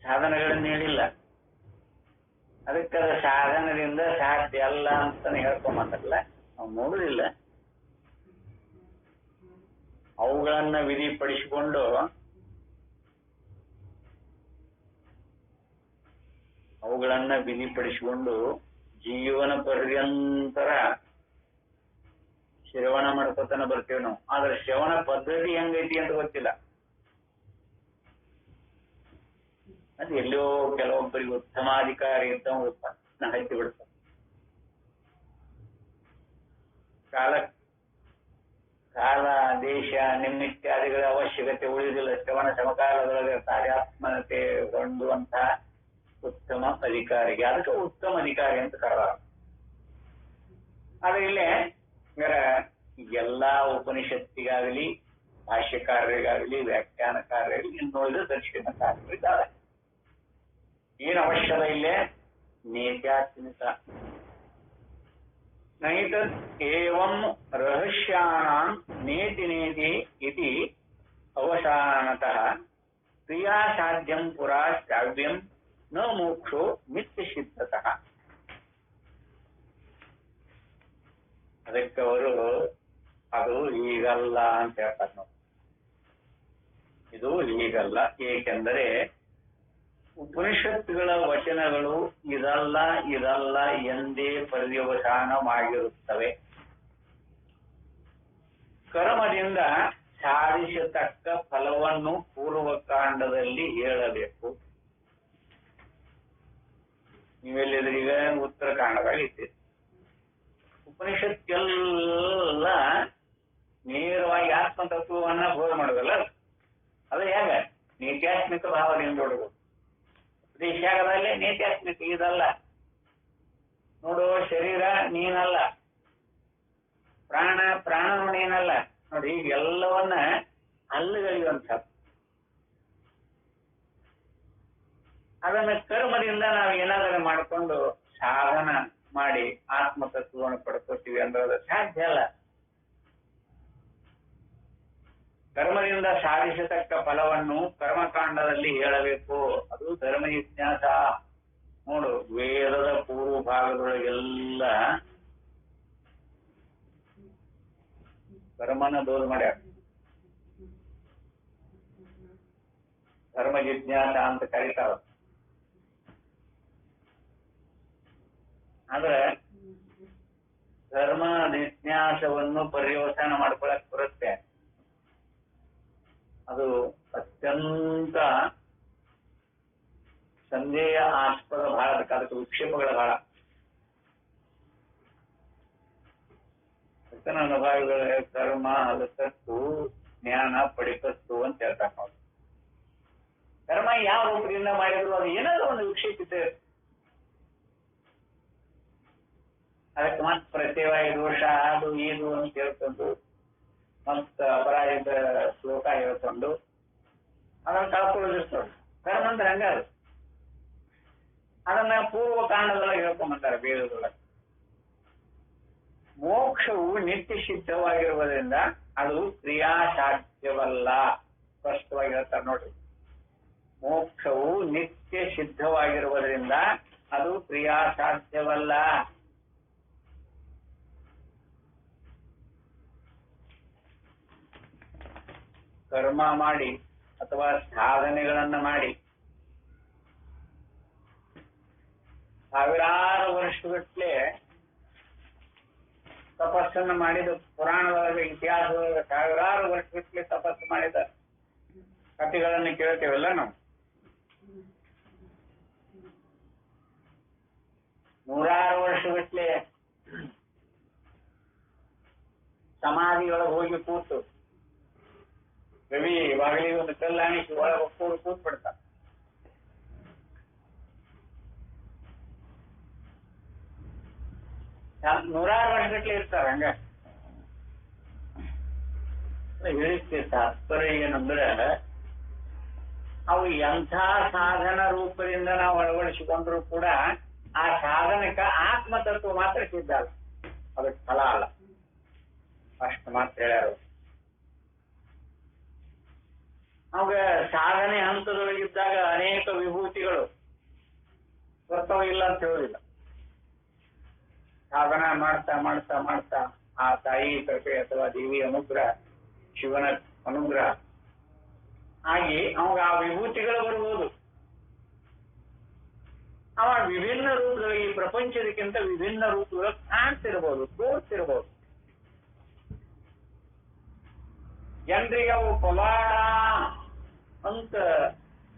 ಸಾಧನಗಳನ್ನ ಹೇಳಿಲ್ಲ. ಅದಕ್ಕೆ ಅದು ಸಾಧನದಿಂದ ಸಾಧ್ಯ ಅಲ್ಲ ಅಂತಾನೆ ಹೇಳ್ಕೊಂಬಂದ್ರಲ್ಲ, ನಾವು ನೋಡುದಿಲ್ಲ. ಅವುಗಳನ್ನ ವಿಧಿಪಡಿಸಿಕೊಂಡು ಜೀವನ ಪರ್ಯಂತರ ಶ್ರವಣ ಮಾಡ್ಕೊತಾನೆ ಬರ್ತೇವೆ ನಾವು. ಆದ್ರೆ ಶ್ರವಣ ಪದ್ಧತಿ ಹೆಂಗೈತಿ ಅಂತ ಗೊತ್ತಿಲ್ಲ. ಅದು ಎಲ್ಲೋ ಕೆಲವೊಬ್ಬರಿಗೆ ಉತ್ತಮಾಧಿಕಾರಿ ಅಂತ ಹಚ್ಚಿ ಬಿಡ್ತಾರೆ. ಕಾಲ ದೇಶ ನಿಮಿತ್ಯಾದಿಗಳ ಅವಶ್ಯಕತೆ ಉಳಿದಿಲ್ಲ. ಶ್ರವಣ ಸಮಕಾಲದೊಳಗೆ ಕಾರ್ಯಾತ್ಮನತೆ ಹೊಂದುವಂತಹ ಉತ್ತಮ ಅಧಿಕಾರಿಗೆ ಅದಕ್ಕೆ ಉತ್ತಮ ಅಧಿಕಾರಿ ಅಂತ ಕರೆದಾರ. ಆದ್ರೆ ಇಲ್ಲೇ ಎಲ್ಲಾ ಉಪನಿಷತ್ತಿಗಾಗಲಿ ಭಾಷ್ಯಕಾರರಿಗಾಗಲಿ ವ್ಯಾಖ್ಯಾನಕಾರರಿಗೆ ಇನ್ನುಳಿದ ದರ್ಶನಕಾರರಿದ್ದಾರೆ. ಏನು ಅವಶ್ಯಕ ಇಲ್ಲೇ? ನೇತ್ಯಾತ್ಮಿಕ. ನೈತದ್ ಏವಂ ರಹಸ್ಯಾನಾಂ ನೇತಿ ನೇತಿ ಇತಿ ಅವಸಾನತಃ ಕ್ರಿಯಾ ಸಾಧ್ಯಂ ಪುರಾ ಶ್ರಾವ್ಯಂ ನ ಮೋಕ್ಷೋ ನಿತ್ಯ ಸಿದ್ಧತಃ. ಅದಕ್ಕೆ ಅವರು ಅದು ಹೀಗಲ್ಲ ಅಂತ ಹೇಳ್ತಾರೆ ನೋಡಿ. ಇದು ಹೀಗಲ್ಲ. ಏಕೆಂದರೆ ಉಪನಿಷತ್ತುಗಳ ವಚನಗಳು ಇದಲ್ಲ ಎಂದೇ ಪರ್ಯವಸಾನವಾಗಿರುತ್ತವೆ. ಕರ್ಮದಿಂದ ಸಾಧಿಸತಕ್ಕ ಫಲವನ್ನು ಪೂರ್ವಕಾಂಡದಲ್ಲಿ ಹೇಳಬೇಕು. ನೀವೆಲ್ಲಿದ್ರೀಗ ಉತ್ತರಕಾಂಡದಾಗ ಇದ್ದೀರಿ. ಉಪನಿಷತ್ತೆಲ್ಲ ನೇರವಾಗಿ ಆತ್ಮತತ್ವವನ್ನ ಬೋಧ ಮಾಡೋದಲ್ಲ. ಅದು ಹೇಗ? ನೇತ್ಯಾತ್ಮಿಕ ಭಾವದಿಂದ ಹೊಡೋದು. ದೇಶಾಗದಲ್ಲೇ ನೇತ್ಯಾತ್ಮಿಕ. ಇದಲ್ಲ ನೋಡು, ಶರೀರ ನೀನಲ್ಲ, ಪ್ರಾಣನು ನೀನಲ್ಲ. ನೋಡಿ, ಎಲ್ಲವನ್ನ ಅಲ್ಲುಗಳಿವಂತ ಅದನ್ನ ಕರ್ಮದಿಂದ ನಾವು ಏನಾದರೂ ಮಾಡಿಕೊಂಡು ಸಾಧನ ಮಾಡಿ ಆತ್ಮತತ್ವವನ್ನು ಪಡ್ಕೋತೀವಿ ಅಂದ್ರೆ ಅದು ಸಾಧ್ಯ ಅಲ್ಲ. ಕರ್ಮದಿಂದ ಸಾಧಿಸತಕ್ಕ ಫಲವನ್ನು ಕರ್ಮಕಾಂಡದಲ್ಲಿ ಹೇಳಬೇಕು. ಅದು ಧರ್ಮ ಜಿಜ್ಞಾಸ. ನೋಡು, ವೇದದ ಪೂರ್ವ ಭಾಗದೊಳಗೆಲ್ಲ ಕರ್ಮನ ಬೋಧ ಮಾಡ್ಯಾರ. ಧರ್ಮ ಜಿಜ್ಞಾಸ ಅಂತ ಕರೀತಾರ. ಆದ್ರೆ ಧರ್ಮ ಜಿಜ್ಞಾಸವನ್ನು ಪರ್ಯವಸಾನ ಮಾಡ್ಕೊಳಕ್ ಬರುತ್ತೆ. ಅದು ಅತ್ಯಂತ ಸಂದೇಹ ಆಸ್ಪದ ಬಹಳ. ಅದಕ್ಕೆ ವಿಕ್ಷೇಪಗಳ ಬಹಳ. ಅನುಭವಿಗಳ ಕರ್ಮ ಹಲಕತ್ತು ಜ್ಞಾನ ಪಡಿಕತ್ತು ಅಂತ ಹೇಳ್ತಾರೆ ನಾವು. ಕರ್ಮ ಯಾವ ರೂಪದಿಂದ ಮಾಡಿದ್ರು ಅದು ಏನಾದ್ರೂ ಒಂದು ವಿಕ್ಷೇಪಿತ. ಅದಕ್ಕೆ ಮತ್ತೆ ಪ್ರತ್ಯವಾಯ ದೋಷ ಅದು ಇದು ಅಂತ ಹೇಳ್ಕೊಂಡು ಮತ್ತ ಅಪರಾಜಿತ ಶ್ಲೋಕ ಹೇಳ್ಕೊಂಡು ಅದನ್ನ ಕಳ್ಕೊಳ್ಳೋದಿರ್ತದೆ. ಕರ್ಮ ಅಂದ್ರೆ ಹಂಗ ಅದು. ಅದನ್ನ ಪೂರ್ವ ಕಾಂಡದೊಳಗೆ ಹೇಳ್ಕೊಂಬಂತಾರೆ ವೇದದೊಳಗೆ. ಮೋಕ್ಷವು ನಿತ್ಯ ಸಿದ್ಧವಾಗಿರುವುದರಿಂದ ಅದು ಕ್ರಿಯಾಸಾಧ್ಯವಲ್ಲ. ಸ್ಪಷ್ಟವಾಗಿ ಹೇಳ್ತಾರೆ ನೋಡ್ರಿ. ಮೋಕ್ಷವು ನಿತ್ಯ ಸಿದ್ಧವಾಗಿರುವುದರಿಂದ ಅದು ಕ್ರಿಯಾಸಾಧ್ಯವಲ್ಲ. ಕರ್ಮ ಮಾಡಿ ಅಥವಾ ಸಾಧನೆಗಳನ್ನ ಮಾಡಿ ಸಾವಿರಾರು ವರ್ಷಗಟ್ಟಲೆ ತಪಸ್ಸನ್ನು ಮಾಡಿದ ಪುರಾಣದೊಳಗೆ ಇತಿಹಾಸದೊಳಗೆ ಸಾವಿರಾರು ವರ್ಷಗಟ್ಟಲೆ ತಪಸ್ಸು ಮಾಡಿದ ಕಥೆಗಳನ್ನು ಕೇಳ್ತೇವಲ್ಲ ನಾವು. ನೂರಾರು ವರ್ಷಗಟ್ಟಲೆ ಸಮಾಧಿಯೊಳಗೆ ಹೋಗಿ ಕೂತು ರವಿ ಬಾಗಿಲಿಗೆ ಒಂದು ಕಲ್ಲಾಣಿಸಿ ಒಳಗೆ ಕೂತ್ ಬಿಡ್ತಾರೆ. ನೂರಾರು ವರ್ಷಗಟ್ಟಲೆ ಇರ್ತಾರ ಹಂಗ. ಹೇಳಿಕೆ ತಾತ್ಪರ್ಯ ಏನಂದ್ರೆ ಅವು ಎಂಥ ಸಾಧನ ರೂಪದಿಂದ ನಾವು ಅಳವಡಿಸಿಕೊಂಡ್ರು ಕೂಡ ಆ ಸಾಧನಕ್ಕೆ ಆತ್ಮತತ್ವ ಮಾತ್ರ ಸಿದ್ಧ ಅಲ್ಲ, ಅದಕ್ಕೆ ಫಲ ಅಲ್ಲ. ಅಷ್ಟು ಮಾತ್ರ ಹೇಳ್ಯಾರ. ಅವಾಗ ಸಾಧನೆ ಹಂತದೊಳಗಿದ್ದಾಗ ಅನೇಕ ವಿಭೂತಿಗಳು ಬರ್ತವ ಇಲ್ಲ ಅಂತ ಹೇಳುದಿಲ್ಲ. ಸಾಧನ ಮಾಡ್ತಾ ಮಾಡ್ತಾ ಮಾಡ್ತಾ ಆ ತಾಯಿ ಕೃಪೆ ಅಥವಾ ದೇವಿ ಅನುಗ್ರಹ, ಶಿವನ ಅನುಗ್ರಹ ಆಗಿ ಅವಾಗ ಆ ವಿಭೂತಿಗಳು ಬರ್ಬೋದು. ಅವ ವಿಭಿನ್ನ ರೂಪಗಳು, ಈ ಪ್ರಪಂಚದಕ್ಕಿಂತ ವಿಭಿನ್ನ ರೂಪಗಳು ಕಾಣ್ತಿರ್ಬೋದು, ತೋರ್ತಿರ್ಬೋದು. ಜನರಿಗೆ ಅವು ಪವಾಡ ಅಂತ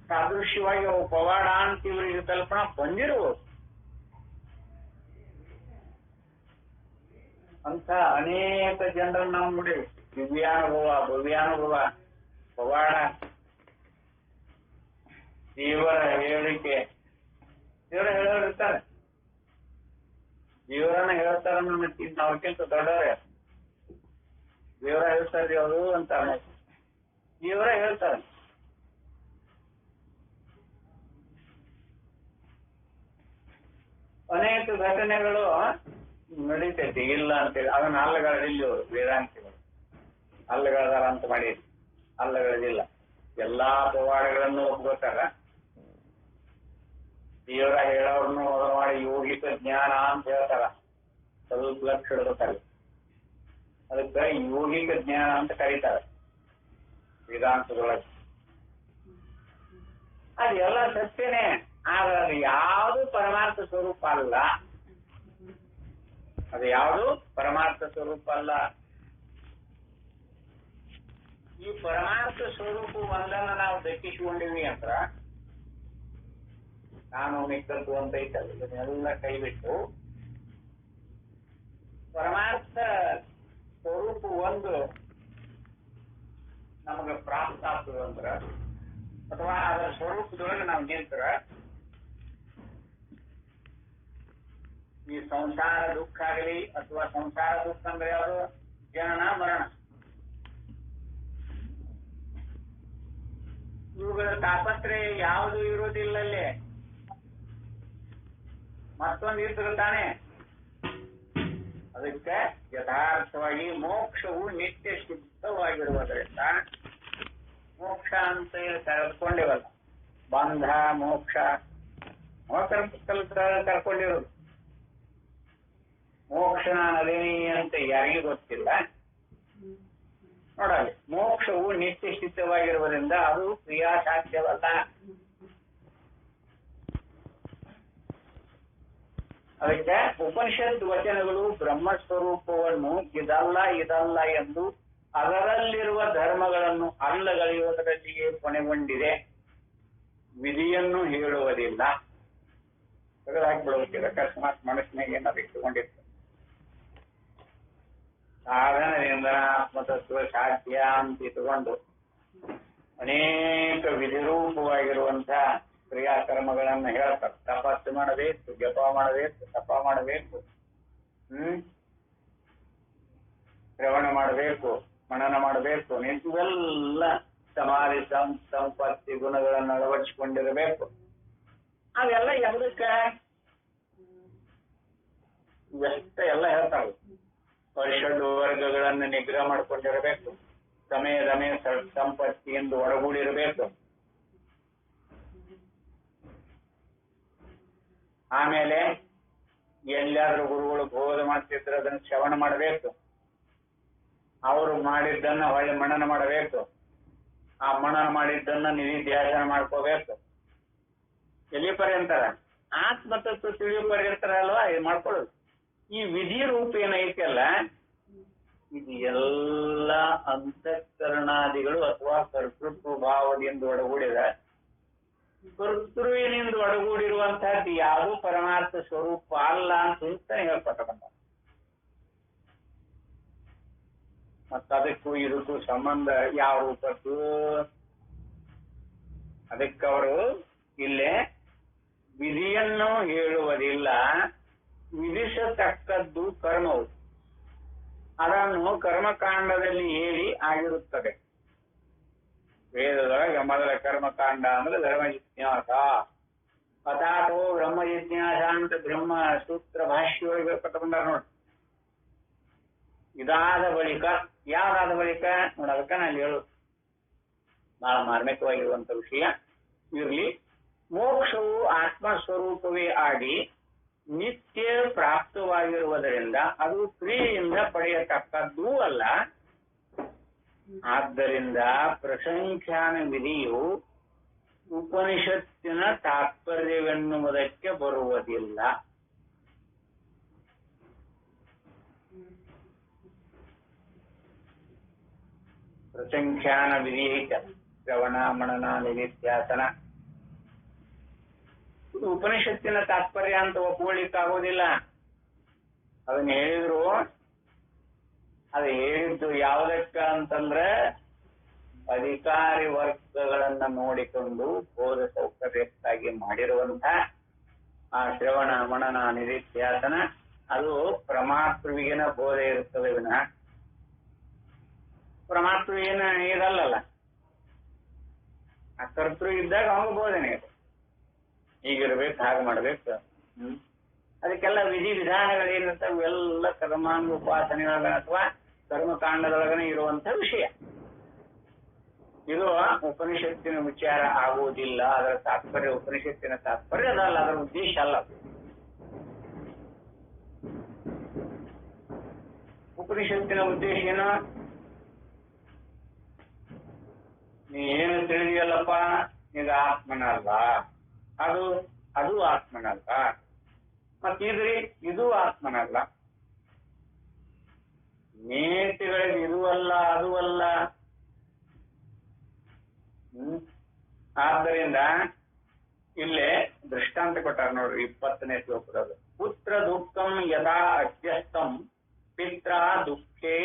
ಸಾದೃಶ್ಯವಾಗಿ ಅವು ಪವಾಡ ಅಂತ ಇವರಿಗೆ ಕಲ್ಪನಾ ಬಂದಿರ್ಬೋದು. ಅಂತ ಅನೇಕ ಜನರನ್ನು ನಾವು ನೋಡಿವಿ. ದಿವ್ಯಾನುಭವ, ಭವ್ಯಾನುಭವ, ಪವಾಡ, ದೇವರ ಹೇಳಿಕೆ. ದೇವರ ಹೇಳೋರಿರ್ತಾರೆ, ದೇವರನ್ನ ಹೇಳ್ತಾರ ಅವ್ರಿಗಿಂತ ದೊಡ್ಡವ್ರೆ. ದೇವರ ಹೇಳ್ತಾರೆ ಅವರು ಅಂತ ದೇವರ ಹೇಳ್ತಾರೆ. ಅನೇಕ ಘಟನೆಗಳು ನಡೀತೈತಿ, ಇಲ್ಲ ಅಂತೇಳಿ ಅದನ್ನ ಅಲ್ಲಗಳಿಲ್ಲ. ಅವರು ವೇದಾಂತಿಗಳು ಅಲ್ಲಗಳದಾರ ಅಂತ ಮಾಡಿ ಅಲ್ಲಗಳಿಲ್ಲ. ಎಲ್ಲಾ ಪವಾಡಗಳನ್ನು ಒಪ್ಕೋತಾರ. ದೇವರ ಹೇಳೋರ್ನು ಮೊದಲು ಮಾಡಿ ಯೋಗಿಕ ಜ್ಞಾನ ಅಂತ ಹೇಳ್ತಾರ. ಸ್ವಲ್ಪ ಲಕ್ಷ ಹಿಡ್ತಾರೆ. ಅದಕ್ಕೆ ಯೋಗಿಕ ಜ್ಞಾನ ಅಂತ ಕರೀತಾರೆ ವೇದಾಂತದೊಳಗೆ. ಅದೆಲ್ಲ ಸತ್ಯನೇ, ಆದ್ರೆ ಅದು ಯಾವುದು ಪರಮಾರ್ಥ ಸ್ವರೂಪ ಅಲ್ಲ. ಅದು ಯಾವುದು ಪರಮಾರ್ಥ ಸ್ವರೂಪ ಅಲ್ಲ. ಈ ಪರಮಾರ್ಥ ಸ್ವರೂಪ ಒಂದನ್ನ ನಾವು ದಕ್ಕಿಸಿಕೊಂಡಿವಿ ಅಂತ ನಾನು ಮಿಕ್ಕದ್ದು ಅಂತ ಐತಲ್ಲ, ಇದನ್ನೆಲ್ಲ ಕೈ ಬಿಟ್ಟು ಪರಮಾರ್ಥ ಸ್ವರೂಪ ಒಂದು ನಮಗೆ ಪ್ರಾಪ್ತ ಆಗ್ತದೆ ಅಂದ್ರ, ಅಥವಾ ಅದರ ಸ್ವರೂಪದೊಳಗೆ ನಾವು ನಿಂತರ ಈ ಸಂಸಾರ ದುಃಖ ಆಗಲಿ, ಅಥವಾ ಸಂಸಾರ ದುಃಖ ಅಂದ್ರೆ ಯಾವುದು, ಜನನ ಮರಣ, ಇವುಗಳ ತಾಪತ್ರೆ ಯಾವುದು ಇರುವುದಿಲ್ಲಲ್ಲೇ. ಮತ್ತೊಂದು ಇರ್ತದೆ ತಾನೆ. ಅದಕ್ಕೆ ಯಥಾರ್ಥವಾಗಿ ಮೋಕ್ಷವು ನಿತ್ಯ ಸಿದ್ಧವಾಗಿರುವುದರಿಂದ ಮೋಕ್ಷ ಅಂತ ಕರ್ಕೊಂಡಿವಲ್ಲ, ಬಂಧ ಮೋಕ್ಷ ಕರ್ಕೊಂಡಿರೋದು. ಮೋಕ್ಷ ಅದೇನಿ ಅಂತ ಯಾರಿಗೂ ಗೊತ್ತಿಲ್ಲ. ನೋಡಲಿ, ಮೋಕ್ಷವು ನಿತ್ಯ ಸಿದ್ಧವಾಗಿರುವುದರಿಂದ ಅದು ಕ್ರಿಯಾಸಾಧ್ಯವಲ್ಲ. ಅದಕ್ಕೆ ಉಪನಿಷತ್ ವಚನಗಳು ಬ್ರಹ್ಮಸ್ವರೂಪವನ್ನು ಇದಲ್ಲ ಇದಲ್ಲ ಎಂದು ಅದರಲ್ಲಿರುವ ಧರ್ಮಗಳನ್ನು ಅಲ್ಲಗಳೆಯುವುದರಲ್ಲಿಯೇ ಕೊನೆಗೊಂಡಿದೆ, ವಿಧಿಯನ್ನು ಹೇಳುವುದಿಲ್ಲ. ತೆಗೆದುಹಾಕಿಬಿಡುವುದಿಲ್ಲ. ಅಕಸ್ಮಾತ್ ಮನಸ್ಸಿನಾಗ ಏನಾದ್ರು ಇಟ್ಟುಕೊಂಡಿರ್ತದೆ. ಸಾಧನದಿಂದ ಆತ್ಮತತ್ವ ಸಾಧ್ಯ ಅಂತ ಇಟ್ಟುಕೊಂಡು ಅನೇಕ ವಿಧಿರೂಪವಾಗಿರುವಂತಹ ಕ್ರಿಯಾಕರ್ಮಗಳನ್ನ ಹೇಳ್ತಾರೆ. ತಪಸ್ಸು ಮಾಡಬೇಕು, ಜಪ ಮಾಡಬೇಕು, ತಪ ಮಾಡಬೇಕು, ಶ್ರವಣ ಮಾಡಬೇಕು, ಮನನ ಮಾಡಬೇಕು, ಇವೆಲ್ಲ ಸಮಾಧಿ ಸಂಪತ್ತಿ ಗುಣಗಳನ್ನು ಅಳವಡಿಸಿಕೊಂಡಿರಬೇಕು. ಅವೆಲ್ಲ ಯಾವುದಕ್ಕ ಎಲ್ಲ ಹೇಳ್ತಾವೆ. ಪರಿಷಡ್ ವರ್ಗಗಳನ್ನು ನಿಗ್ರಹ ಮಾಡ್ಕೊಂಡಿರಬೇಕು, ಸಮಯದಮೇ ಸಂಪತ್ತಿಯಿಂದ ಒಡಗೂಡಿರಬೇಕು. ಆಮೇಲೆ ಎಲ್ಲಾದ್ರೂ ಗುರುಗಳು ಬೋಧ ಮಾಡ್ತಿದ್ರೆ ಅದನ್ನು ಶ್ರವಣ ಮಾಡಬೇಕು. ಅವರು ಮಾಡಿದ್ದನ್ನ ಹೊಳ್ಳಿ ಮನನ ಮಾಡಬೇಕು. ಆ ಮನನ ಮಾಡಿದ್ದನ್ನ ನಿಧಿಧ್ಯಾಸನ ಮಾಡ್ಕೋಬೇಕು. ಎಲ್ಲಿ ಪರ್ಯಂತರ ಆತ್ಮತತ್ವ ತಿಳಿಯೋ ಪರ್ಯಂತರ ಅಲ್ವಾ ಇದು ಮಾಡ್ಕೊಳ್ಳೋದು. ಈ ವಿಧಿ ರೂಪ ಏನೈತಲ್ಲ, ಇದು ಎಲ್ಲ ಅಂತಃಕರಣಾದಿಗಳು ಅಥವಾ ಕರ್ತೃತ್ವ ಭಾವದಿಂದ ಒಡಗೂಡಿದ, ಕರ್ತೃವಿನಿಂದ ಒಡಗೂಡಿರುವಂತಹದ್ದು ಯಾವುದು ಪರಮಾರ್ಥ ಸ್ವರೂಪ ಅಲ್ಲ ಅಂತ ಹೇಳ್ಕೊತ ಬಂದ. ಮತ್ತ ಅದಕ್ಕೂ ಇದಕ್ಕೂ ಸಂಬಂಧ ಯಾವ ರೂಪದ್ದು? ಅದಕ್ಕವರು ಇಲ್ಲೇ ವಿಧಿಯನ್ನು ಹೇಳುವುದಿಲ್ಲ, ವಿಧಿಸತಕ್ಕದ್ದು ಕರ್ಮವು. ಅದನ್ನು ಕರ್ಮಕಾಂಡದಲ್ಲಿ ಹೇಳಿ ಆಗಿರುತ್ತದೆ. ವೇದದೊಳಗೆ ಮೊದಲ ಕರ್ಮಕಾಂಡ ಅಂದ್ರೆ ಧರ್ಮ ಜಿಜ್ಞಾಸ, ಅಥಾಥೋ ಬ್ರಹ್ಮ ಜಿಜ್ಞಾಸ ಅಂತ ಬ್ರಹ್ಮ ಸೂತ್ರ ಭಾಷ್ಯೊಳಗೆ ಬಂದಾರ ನೋಡಿ. ಇದಾದ ಬಳಿಕ ಯಾವ್ದಾದ ಬಳಿಕ ನೋಡಿ, ಅದಕ್ಕ ನಾನು ಹೇಳೋದು ಬಹಳ ಮಾರ್ಮಿಕವಾಗಿರುವಂತ ವಿಷಯ. ಇರ್ಲಿ, ಮೋಕ್ಷವು ಆತ್ಮಸ್ವರೂಪವೇ ಆಗಿ ನಿತ್ಯ ಪ್ರಾಪ್ತವಾಗಿರುವುದರಿಂದ ಅದು ಕ್ರಿಯೆಯಿಂದ ಪಡೆಯತಕ್ಕದ್ದೂ ಅಲ್ಲ. ಆದ್ದರಿಂದ ಪ್ರಸಂಖ್ಯಾನ ವಿಧಿಯು ಉಪನಿಷತ್ತಿನ ತಾತ್ಪರ್ಯವೆನ್ನುವುದಕ್ಕೆ ಬರುವುದಿಲ್ಲ. ಪ್ರಸಂಖ್ಯಾನ ವಿಧಿ ಐತೆ, ಶ್ರವಣ ಮನನ ನಿಧಿಧ್ಯಾಸನ, ಇದು ಉಪನಿಷತ್ತಿನ ತಾತ್ಪರ್ಯ ಅಂತ ಒಪ್ಕೊಳ್ಳಿಕ್ಕಾಗೋದಿಲ್ಲ. ಅದನ್ನ ಹೇಳಿದ್ರು, ಅದು ಹೇಳಿದ್ದು ಯಾವುದಕ್ಕ ಅಂತಂದ್ರೆ ಅಧಿಕಾರಿ ವರ್ಗಗಳನ್ನ ನೋಡಿಕೊಂಡು ಬೋಧ ಸೌಕರ್ಯಕ್ಕಾಗಿ ಮಾಡಿರುವಂತ ಆ ಶ್ರವಣ ಮನನ ನಿಧಿಧ್ಯಾಸನ ಅದು ಪರಮಾತ್ಮವಿಗಿನ ಬೋಧೆ ಇರುತ್ತದೆ ವಿನ ಪರಮಾತ್ಮವಿಗಿನ ಇದಲ್ಲಲ್ಲ. ಆ ಕರ್ತೃ ಇದ್ದಾಗ ಅವನು ಬೋಧನೆ ಇದೆ, ಹೀಗಿರ್ಬೇಕು, ಹಾಗೆ ಮಾಡ್ಬೇಕು. ಅದಕ್ಕೆಲ್ಲ ವಿಧಿ ವಿಧಾನಗಳೇನಿರ್ತಾವೆ ಎಲ್ಲ ಕರ್ಮಾಂಗ ಉಪಾಸನೆಯೊಳಗ ಅಥವಾ ಕರ್ಮಕಾಂಡದೊಳಗನೆ ಇರುವಂತ ವಿಷಯ. ಇದು ಉಪನಿಷತ್ತಿನ ವಿಚಾರ ಆಗುವುದಿಲ್ಲ. ಅದರ ತಾತ್ಪರ್ಯ ಉಪನಿಷತ್ತಿನ ತಾತ್ಪರ್ಯ ಅದಲ್ಲ, ಅದರ ಉದ್ದೇಶ ಅಲ್ಲ. ಉಪನಿಷತ್ತಿನ ಉದ್ದೇಶ ಏನು? ನೀ ಏನು ತಿಳಿದಿಯಲ್ಲಪ್ಪ, ಇದು ಆತ್ಮನಲ್ಲ, ಅದು ಆತ್ಮನಲ್ಲ, ಮತ್ತಿದ್ರಿ ಇದು ಆತ್ಮನಲ್ಲ, ನೇತಿಗಳಿಗೆ ಇದು ಅಲ್ಲ ಅದು ಅಲ್ಲ. ಆದ್ದರಿಂದ ಇಲ್ಲೇ ದೃಷ್ಟಾಂತ ಕೊಟ್ಟಾರ ನೋಡ್ರಿ 20ನೇ ಶ್ಲೋಕದಲ್ಲಿ. ಪುತ್ರ ದುಃಖಂ ಯಥಾ ಅಧ್ಯಸ್ಥಂ ಪಿತ್ರ ದುಃಖೇ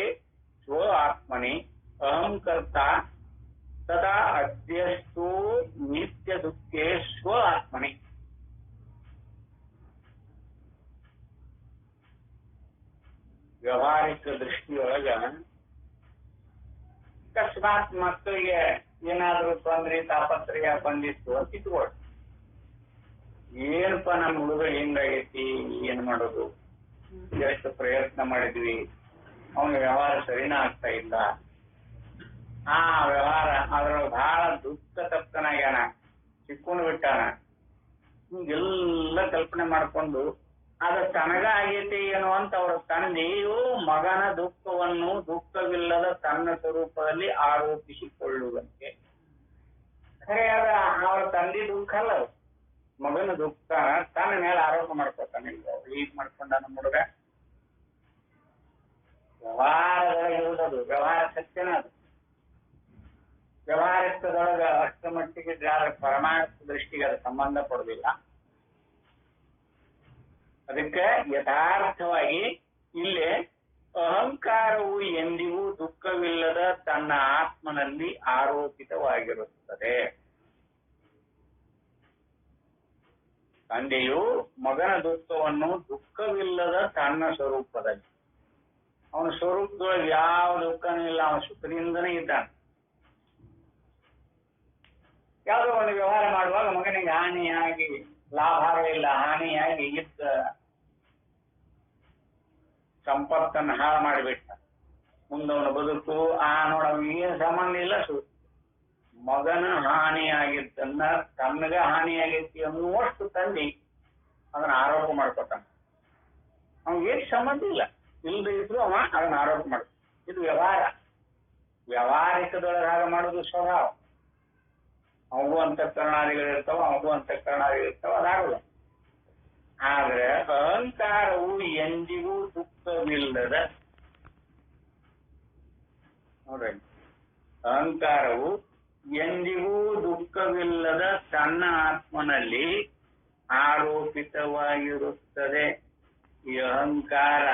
ಸ್ವ ಆತ್ಮನಿ ಅಹಂ ಕರ್ತ ತದಾ ಅಧ್ಯಸ್ಥೋ ನಿತ್ಯ ದುಃಖೇ ಸ್ವ ಆತ್ಮನಿ. ವ್ಯವಹಾರಿಕ ದೃಷ್ಟಿಯೊಳಗ ಅಕಸ್ಮಾತ್ ಮಕ್ಕಳಿಗೆ ಏನಾದ್ರೂ ತೊಂದ್ರೆ ತಾಪತ್ರಯ ಬಂದಿತ್ತು ಅಂತ ಇಟ್ಕೊಳ್ರಿ. ಏನಪ್ಪ ನಮ್ಮ ಹುಡುಗ ಹಿಂಗಾಗೈತಿ, ಏನ್ ಮಾಡೋದು, ಎಷ್ಟು ಪ್ರಯತ್ನ ಮಾಡಿದ್ವಿ, ಅವನ ವ್ಯವಹಾರ ಸರಿನ ಆಗ್ತಾ ಇಲ್ಲ, ಆ ವ್ಯವಹಾರ ಅದ್ರೊಳಗೆ ಬಹಳ ದುಃಖ ತಪ್ತನಾಗ್ಯಾನ, ಸಿಕ್ಕೊಂಡು ಬಿಟ್ಟಾನ, ಹಿಂಗೆಲ್ಲ ಕಲ್ಪನೆ ಮಾಡ್ಕೊಂಡು ಅದು ತನಗ ಆಗೈತಿ ಏನೋ ಅಂತ ಅವರ ತಂದೆಯು ಮಗನ ದುಃಖವನ್ನು ದುಃಖವಿಲ್ಲದ ತನ್ನ ಸ್ವರೂಪದಲ್ಲಿ ಆರೋಪಿಸಿಕೊಳ್ಳುವಂತೆ. ಖರೆ ಅದ ಅವರ ತಂದೆ ದುಃಖ ಅಲ್ಲ, ಮಗನ ದುಃಖ ತನ್ನ ಮೇಲೆ ಆರೋಪ ಮಾಡ್ಕೊತಾನೆ. ಈಗ ಮಾಡ್ಕೊಂಡ ನಮ್ಮ ಹುಡುಗ ವ್ಯವಹಾರದೊಳಗೆ ಇರುವುದು, ವ್ಯವಹಾರ ಸತ್ಯನ ಅದು. ವ್ಯವಹಾರಿಕದೊಳಗ ಅಷ್ಟ ಮಟ್ಟಿಗೆ ಪರಮಾರ್ಥ ದೃಷ್ಟಿಗೆ ಅದು ಸಂಬಂಧ ಪಡುವುದಿಲ್ಲ. ಅದಕ್ಕೆ ಯಥಾರ್ಥವಾಗಿ ಇಲ್ಲೇ ಅಹಂಕಾರವು ಎಂದಿಗೂ ದುಃಖವಿಲ್ಲದ ತನ್ನ ಆತ್ಮನಲ್ಲಿ ಆರೋಪಿತವಾಗಿರುತ್ತದೆ. ತಂದೆಯು ಮಗನ ದುಃಖವನ್ನು ದುಃಖವಿಲ್ಲದ ತನ್ನ ಸ್ವರೂಪದಲ್ಲಿ, ಅವನ ಸ್ವರೂಪದೊಳಗೆ ಯಾವ ದುಃಖನೂ ಇಲ್ಲ, ಅವನ ಸುಖದಿಂದನೇ ಇದ್ದಾನೆ. ಯಾವುದೋ ಒಂದು ವ್ಯವಹಾರ ಮಾಡುವಾಗ ಮಗನಿಗೆ ಹಾನಿಯಾಗಿ ಲಾಭಗಳಿಲ್ಲ, ಹಾನಿಯಾಗಿ ಇದ್ದ ಸಂಪತ್ತನ್ನು ಹಾಳು ಮಾಡಿಬಿಟ್ಟ. ಮುಂದವನ ಬದುಕು ನೋಡ ಏನ್ ಸಂಬಂಧ ಇಲ್ಲ. ಮಗನ ಹಾನಿಯಾಗಿದ್ದನ್ನ ತನ್ನಗ ಹಾನಿಯಾಗೈತಿ ಅನ್ನುವಷ್ಟು ತಂದಿ ಅದನ್ನ ಆರೋಪ ಮಾಡ್ಕೊತಾನ. ಅವ್ನಿಗೆ ಏನು ಸಂಬಂಧ ಇಲ್ಲ, ಇಲ್ಲದೆ ಇದ್ರು ಅವ ಅದನ್ನ ಆರೋಪ ಮಾಡ್ತಾನ. ಇದು ವ್ಯವಹಾರ, ವ್ಯವಹಾರಿಕದೊಳಗೆ ಹಾಗೆ ಮಾಡೋದು ಸ್ವಭಾವ. ಅವಗೂ ಅಂತಃಕರಣಾದಿಗಳಿರ್ತಾವ, ಅವಗೂ ಅಂತಃಕರಣಾದಿಗಳಿರ್ತಾವ, ಅದಾಗಲ್ಲ. ಆದ್ರೆ ಅಹಂಕಾರವು ಎಂದಿಗೂ ದುಃಖವಿಲ್ಲದ, ನೋಡ್ರಿ, ಅಹಂಕಾರವು ಎಂದಿಗೂ ದುಃಖವಿಲ್ಲದ ತನ್ನ ಆತ್ಮನಲ್ಲಿ ಆರೋಪಿತವಾಗಿರುತ್ತದೆ. ಈ ಅಹಂಕಾರ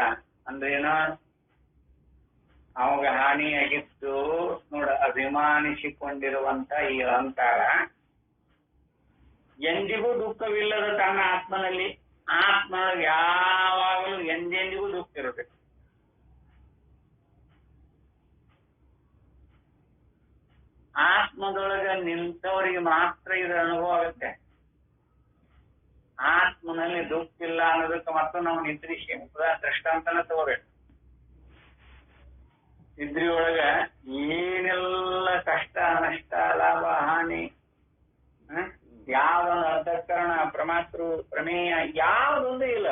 ಅಂದ್ರೇನೋ, ಅವಾಗ ಹಾನಿಯಾಗಿತ್ತು ನೋಡ ಅಭಿಮಾನಿಸಿಕೊಂಡಿರುವಂತ ಈ ಅಹಂಕಾರ ಎಂದಿಗೂ ದುಃಖವಿಲ್ಲದ ತನ್ನ ಆತ್ಮನಲ್ಲಿ, ಆತ್ಮ ಯಾವಾಗಲೂ ಎಂದೆಂದಿಗೂ ದುಃಖ ಇರುತ್ತೆ. ಆತ್ಮದೊಳಗೆ ನಿಂತವರಿಗೆ ಮಾತ್ರ ಇದರ ಅನುಭವ ಆಗುತ್ತೆ. ಆತ್ಮನಲ್ಲಿ ದುಃಖ ಇಲ್ಲ ಅನ್ನೋದಕ್ಕೆ ಮತ್ತು ನಾವು ನಿದ್ರಿಸಿ ದೃಷ್ಟಾಂತನ ತಗೋಬೇಕು. ನಿದ್ರಿಯೊಳಗ ಏನೆಲ್ಲ ಕಷ್ಟ ನಷ್ಟ ಲಾಭ ಹಾನಿ, ಯಾವೊಂದು ಅಂತಃಕರಣ ಪ್ರಮಾತೃ ಪ್ರಮೇಯ ಯಾವುದೊಂದು ಇಲ್ಲ.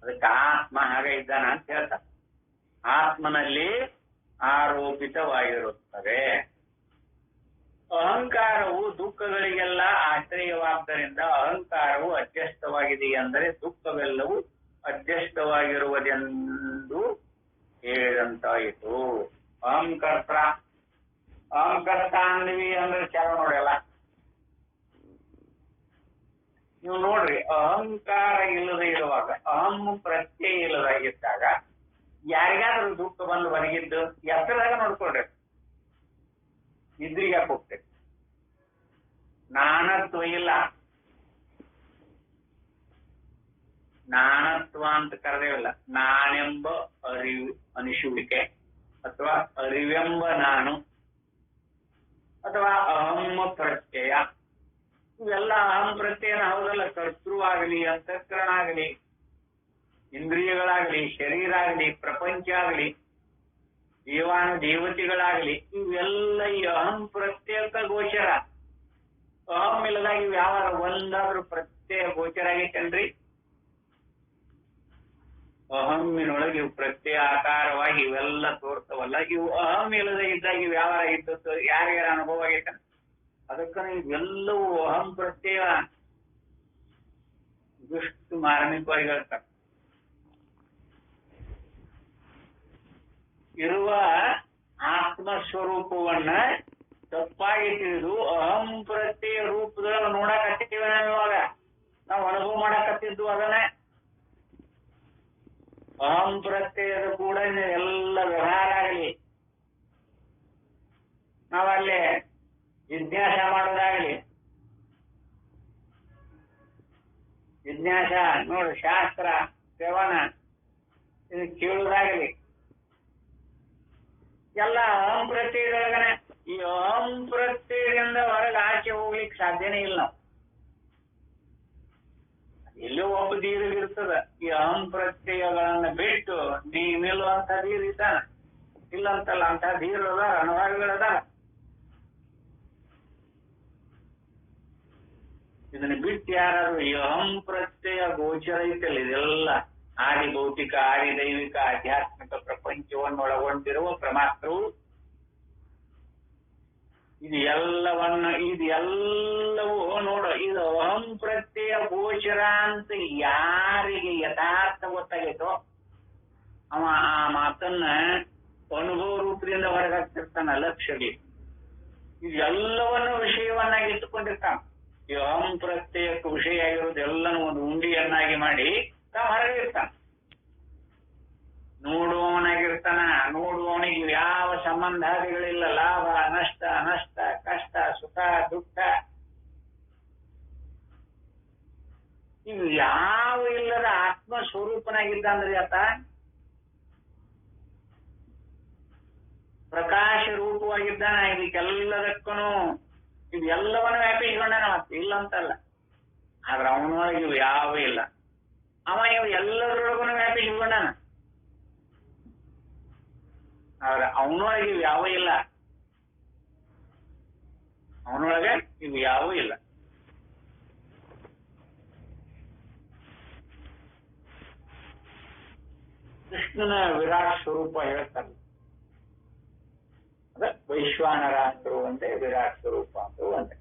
ಅದಕ್ಕೆ ಆತ್ಮ ಹಾಗೆ ಇದ್ದಾನ ಅಂತ ಹೇಳ್ತಾರೆ. ಆತ್ಮನಲ್ಲಿ ಆರೋಪಿತವಾಗಿರುತ್ತದೆ. ಅಹಂಕಾರವು ದುಃಖಗಳಿಗೆಲ್ಲ ಆಶ್ರಯವಾದ್ದರಿಂದ ಅಹಂಕಾರವು ಅಧ್ಯಸ್ಥವಾಗಿದೆ ಅಂದರೆ ದುಃಖವೆಲ್ಲವೂ ಅಧ್ಯಸ್ಥವಾಗಿರುವುದೆಂದು ಹೇಳಿದಂತಾಯಿತು. ಅಹಂಕರ್ತ ಅಂದ್ವಿ ಅಂದ್ರೆ ಚಾಲ ನೋಡಲ್ಲ. ನೀವು ನೋಡ್ರಿ, ಅಹಂಕಾರ ಇಲ್ಲದೆ ಇರುವಾಗ, ಅಹಂ ಪ್ರತ್ಯಯ ಇಲ್ಲದಾಗಿದ್ದಾಗ ಯಾರಿಗಾದ್ರೂ ದುಃಖ ಬಂದು ಬರಗಿದ್ದು ಎತ್ತರದಾಗ ನೋಡ್ಕೊಳ್ರಿ, ನಿದ್ರಿಗೆ ಹೋಗ್ತೇವೆ. ನಾನತ್ವ ಇಲ್ಲ, ನಾನತ್ವ ಅಂತ ಕರೆದೇವಿಲ್ಲ. ನಾನೆಂಬ ಅನಿಸುವಿಕೆ ಅಥವಾ ಅರಿವೆಂಬ ನಾನು ಅಥವಾ ಅಹಂ ಪ್ರತ್ಯಯ, ಇವೆಲ್ಲ ಅಹಂ ಪ್ರತ್ಯಯನ ಹೌದಲ್ಲ. ಕರ್ತೃವಾಗಲಿ, ಅಂತಃಕರಣ ಆಗಲಿ, ಇಂದ್ರಿಯಗಳಾಗಲಿ, ಶರೀರ ಆಗಲಿ, ಪ್ರಪಂಚ ಆಗಲಿ, ಜೀವಾನು ದೇವತೆಗಳಾಗಲಿ, ಇವೆಲ್ಲ ಈ ಅಹಂ ಪ್ರತ್ಯೇಕ ಗೋಚರ. ಅಹಂ ಇಲ್ಲದಾಗ ಇವು ಯಾವಾಗ ಒಂದಾದ್ರೂ ಪ್ರತ್ಯಯ ಗೋಚರ ಆಗೈತೇನ್ರಿ? ಅಹಮ್ಮಿನೊಳಗೆ ಇವು ಪ್ರತ್ಯಯ ಆಕಾರವಾಗಿ ಇವೆಲ್ಲ ತೋರ್ತವಲ್ಲ. ಇವು ಅಹಂ ಇಲ್ಲದೆ ಇದ್ದಾಗ ಇವು ಯಾವ ಇದ್ದದ್ದು ಯಾರ್ಯಾರ ಅನುಭವ ಆಗೈತ? ಅದಕ್ಕ ಇವೆಲ್ಲವೂ ಅಹಂ ಪ್ರತ್ಯಯ ಇಷ್ಟು ಮಾರ್ಮಿಕವಾಗಿ ಹೇಳ್ತಾರೆ. ಇರುವ ಆತ್ಮಸ್ವರೂಪವನ್ನ ತಪ್ಪಾಗಿ ತಿಳಿದು ಅಹಂ ಪ್ರತ್ಯಯ ರೂಪದಲ್ಲಿ ನೋಡಕತ್ತೀವಿ. ನಾವಿವಾಗ ನಾವು ಅನುಭವ ಮಾಡಕತ್ತಿದ್ದು ಅದನ್ನೇ. ಅಹಂ ಪ್ರತ್ಯಯದ ಕೂಡ ಎಲ್ಲ ವ್ಯವಹಾರ ಆಗಲಿ, ನಾವಲ್ಲೇ ಜಿಜ್ಞಾಸ ಮಾಡೋದಾಗಲಿ, ಜಿಜ್ಞಾಸ ನೋಡಿ ಶಾಸ್ತ್ರ ಶ್ರವಣ ಇದು ಕೇಳುವುದಾಗಲಿ, ಎಲ್ಲ ಅಹಂ ಪ್ರತ್ಯಯದೊಳಗನೆ. ಈ ಅಹಂ ಪ್ರತ್ಯಯದಿಂದ ಹೊರಗೆ ಆಚೆ ಹೋಗ್ಲಿಕ್ಕೆ ಸಾಧ್ಯನೇ ಇಲ್ಲ. ನಾವು ಎಲ್ಲೋ ಒಬ್ಬ ಧೀರಗಿರ್ತದ. ಈ ಅಹಂ ಪ್ರತ್ಯಯಗಳನ್ನ ಬಿಟ್ಟು ನಿಲ್ಲುವಂತ ಧೀರ ಇದ್ದಾನ, ಇಲ್ಲಂತಲ್ಲ, ಅಂತ ಧೀರ ಅದಾರ, ಅನುಭವಿಗಳದಾರ. ಇದನ್ನ ಬಿಟ್ಟು ಯಾರು ಈ ಅಹಂ ಪ್ರತ್ಯಯ ಗೋಚರ ಐತಲ್ಲ, ಇದೆಲ್ಲ ಆದಿ ಭೌತಿಕ, ಆದಿ ದೈವಿಕ, ಆಧ್ಯಾತ್ಮಿಕ ಪ್ರಪಂಚವನ್ನು ಒಳಗೊಂಡಿರುವ ಪ್ರಮಾತ್ರವು ಇದೆಲ್ಲವೂ ನೋಡು. ಇದು ಅಹಂ ಪ್ರತ್ಯಯ ಗೋಚರ ಅಂತ ಯಾರಿಗೆ ಯಥಾರ್ಥ ಗೊತ್ತಾಗೈತೋ ಅವ ಆ ಮಾತನ್ನ ಅನುಭವ ರೂಪದಿಂದ ಹೊರಗಾಗ್ತಿರ್ತಾನ. ಲಕ್ಷ್ಯಗೆ ಇದೆಲ್ಲವನ್ನು ವಿಷಯವನ್ನಾಗಿ ಇಟ್ಟುಕೊಂಡಿರ್ತಾನ. ಈ ಅಹಂ ಪ್ರತ್ಯಯಕ್ಕೆ ವಿಷಯ ಆಗಿರೋದು ಎಲ್ಲನೂ ಒಂದು ಉಂಡಿಯನ್ನಾಗಿ ಮಾಡಿ ತಾವು ಹೊರಗೆ ಇರ್ತಾನ. ನೋಡುವವನಾಗಿರ್ತಾನ. ನೋಡುವವನಿಗೆ ಯಾವ ಸಂಬಂಧಾದಿಗಳಿಲ್ಲ. ಲಾಭ ನಷ್ಟ, ಕಷ್ಟ ಸುಖ ದುಃಖ ಈಗ ಯಾವ ಇಲ್ಲದ ಆತ್ಮ ಸ್ವರೂಪನಾಗಿದ್ದಾನ್ರಿ ಆತ. ಪ್ರಕಾಶ ರೂಪವಾಗಿದ್ದಾನ. ಇದಕ್ಕೆಲ್ಲದಕ್ಕೂ ಇದೆಲ್ಲವನ್ನೂ ವ್ಯಾಪಿಸಿಕೊಂಡಾನ. ಮತ್ತೆ ಇಲ್ಲ ಅಂತಲ್ಲ, ಆದ್ರೆ ಅವನೊಳಗೆ ಇವು ಯಾವ ಇಲ್ಲ. ಅವ ಇವು ಎಲ್ಲದರೊಳಗೂ ವ್ಯಾಪಿಸಿಕೊಂಡಾನ, ಆದ್ರೆ ಅವನೊಳಗೆ ಇವು ಯಾವ ಇಲ್ಲ. ಅವನೊಳಗೆ ಇವು ಯಾವೂ ಇಲ್ಲ. ಕೃಷ್ಣನ ವಿರಾಟ್ ಸ್ವರೂಪ ಹೇಳ್ತಾರೆ. ಅದ ವೈಶ್ವಾನರ ಅಂತರೂ ಒಂದೇ, ವಿರಾಟ್ ಸ್ವರೂಪ ಅಂತರೂ ಒಂದೇ.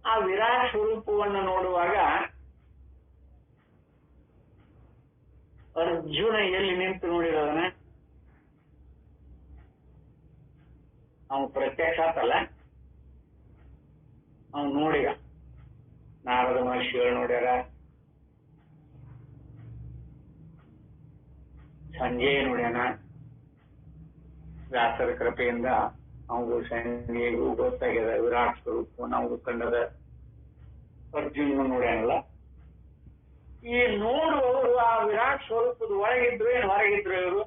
ಆ ವಿರಾಟ್ ಸ್ವರೂಪವನ್ನು ನೋಡುವಾಗ ಅರ್ಜುನ ಎಲ್ಲಿ ನಿಂತು ನೋಡಿರೋದನ್ನ ಅವನು ಪ್ರತ್ಯಕ್ಷ ಆತಲ್ಲ, ಅವನು ನೋಡಿದ. ನಾರದ ಮಹರ್ಷಿಗಳು ನೋಡ್ಯಾರ, ಸಂಜಯ ನೋಡ್ಯಾನ. ವ್ಯಾಸರ ಕೃಪೆಯಿಂದ ಅವಗೂ ಸಂಜೆಗೂ ಗೊತ್ತಾಗ್ಯದ ವಿರಾಟ್ ಸ್ವರೂಪ ನಾವು ಕಂಡದ. ಅರ್ಜುನ ನೋಡ್ಯಾನಲ್ಲ. ಈ ನೋಡುವವರು ಆ ವಿರಾಟ್ ಸ್ವರೂಪದ ಒಳಗಿದ್ರು ಏನು ಹೊರಗಿದ್ರು ಇವರು?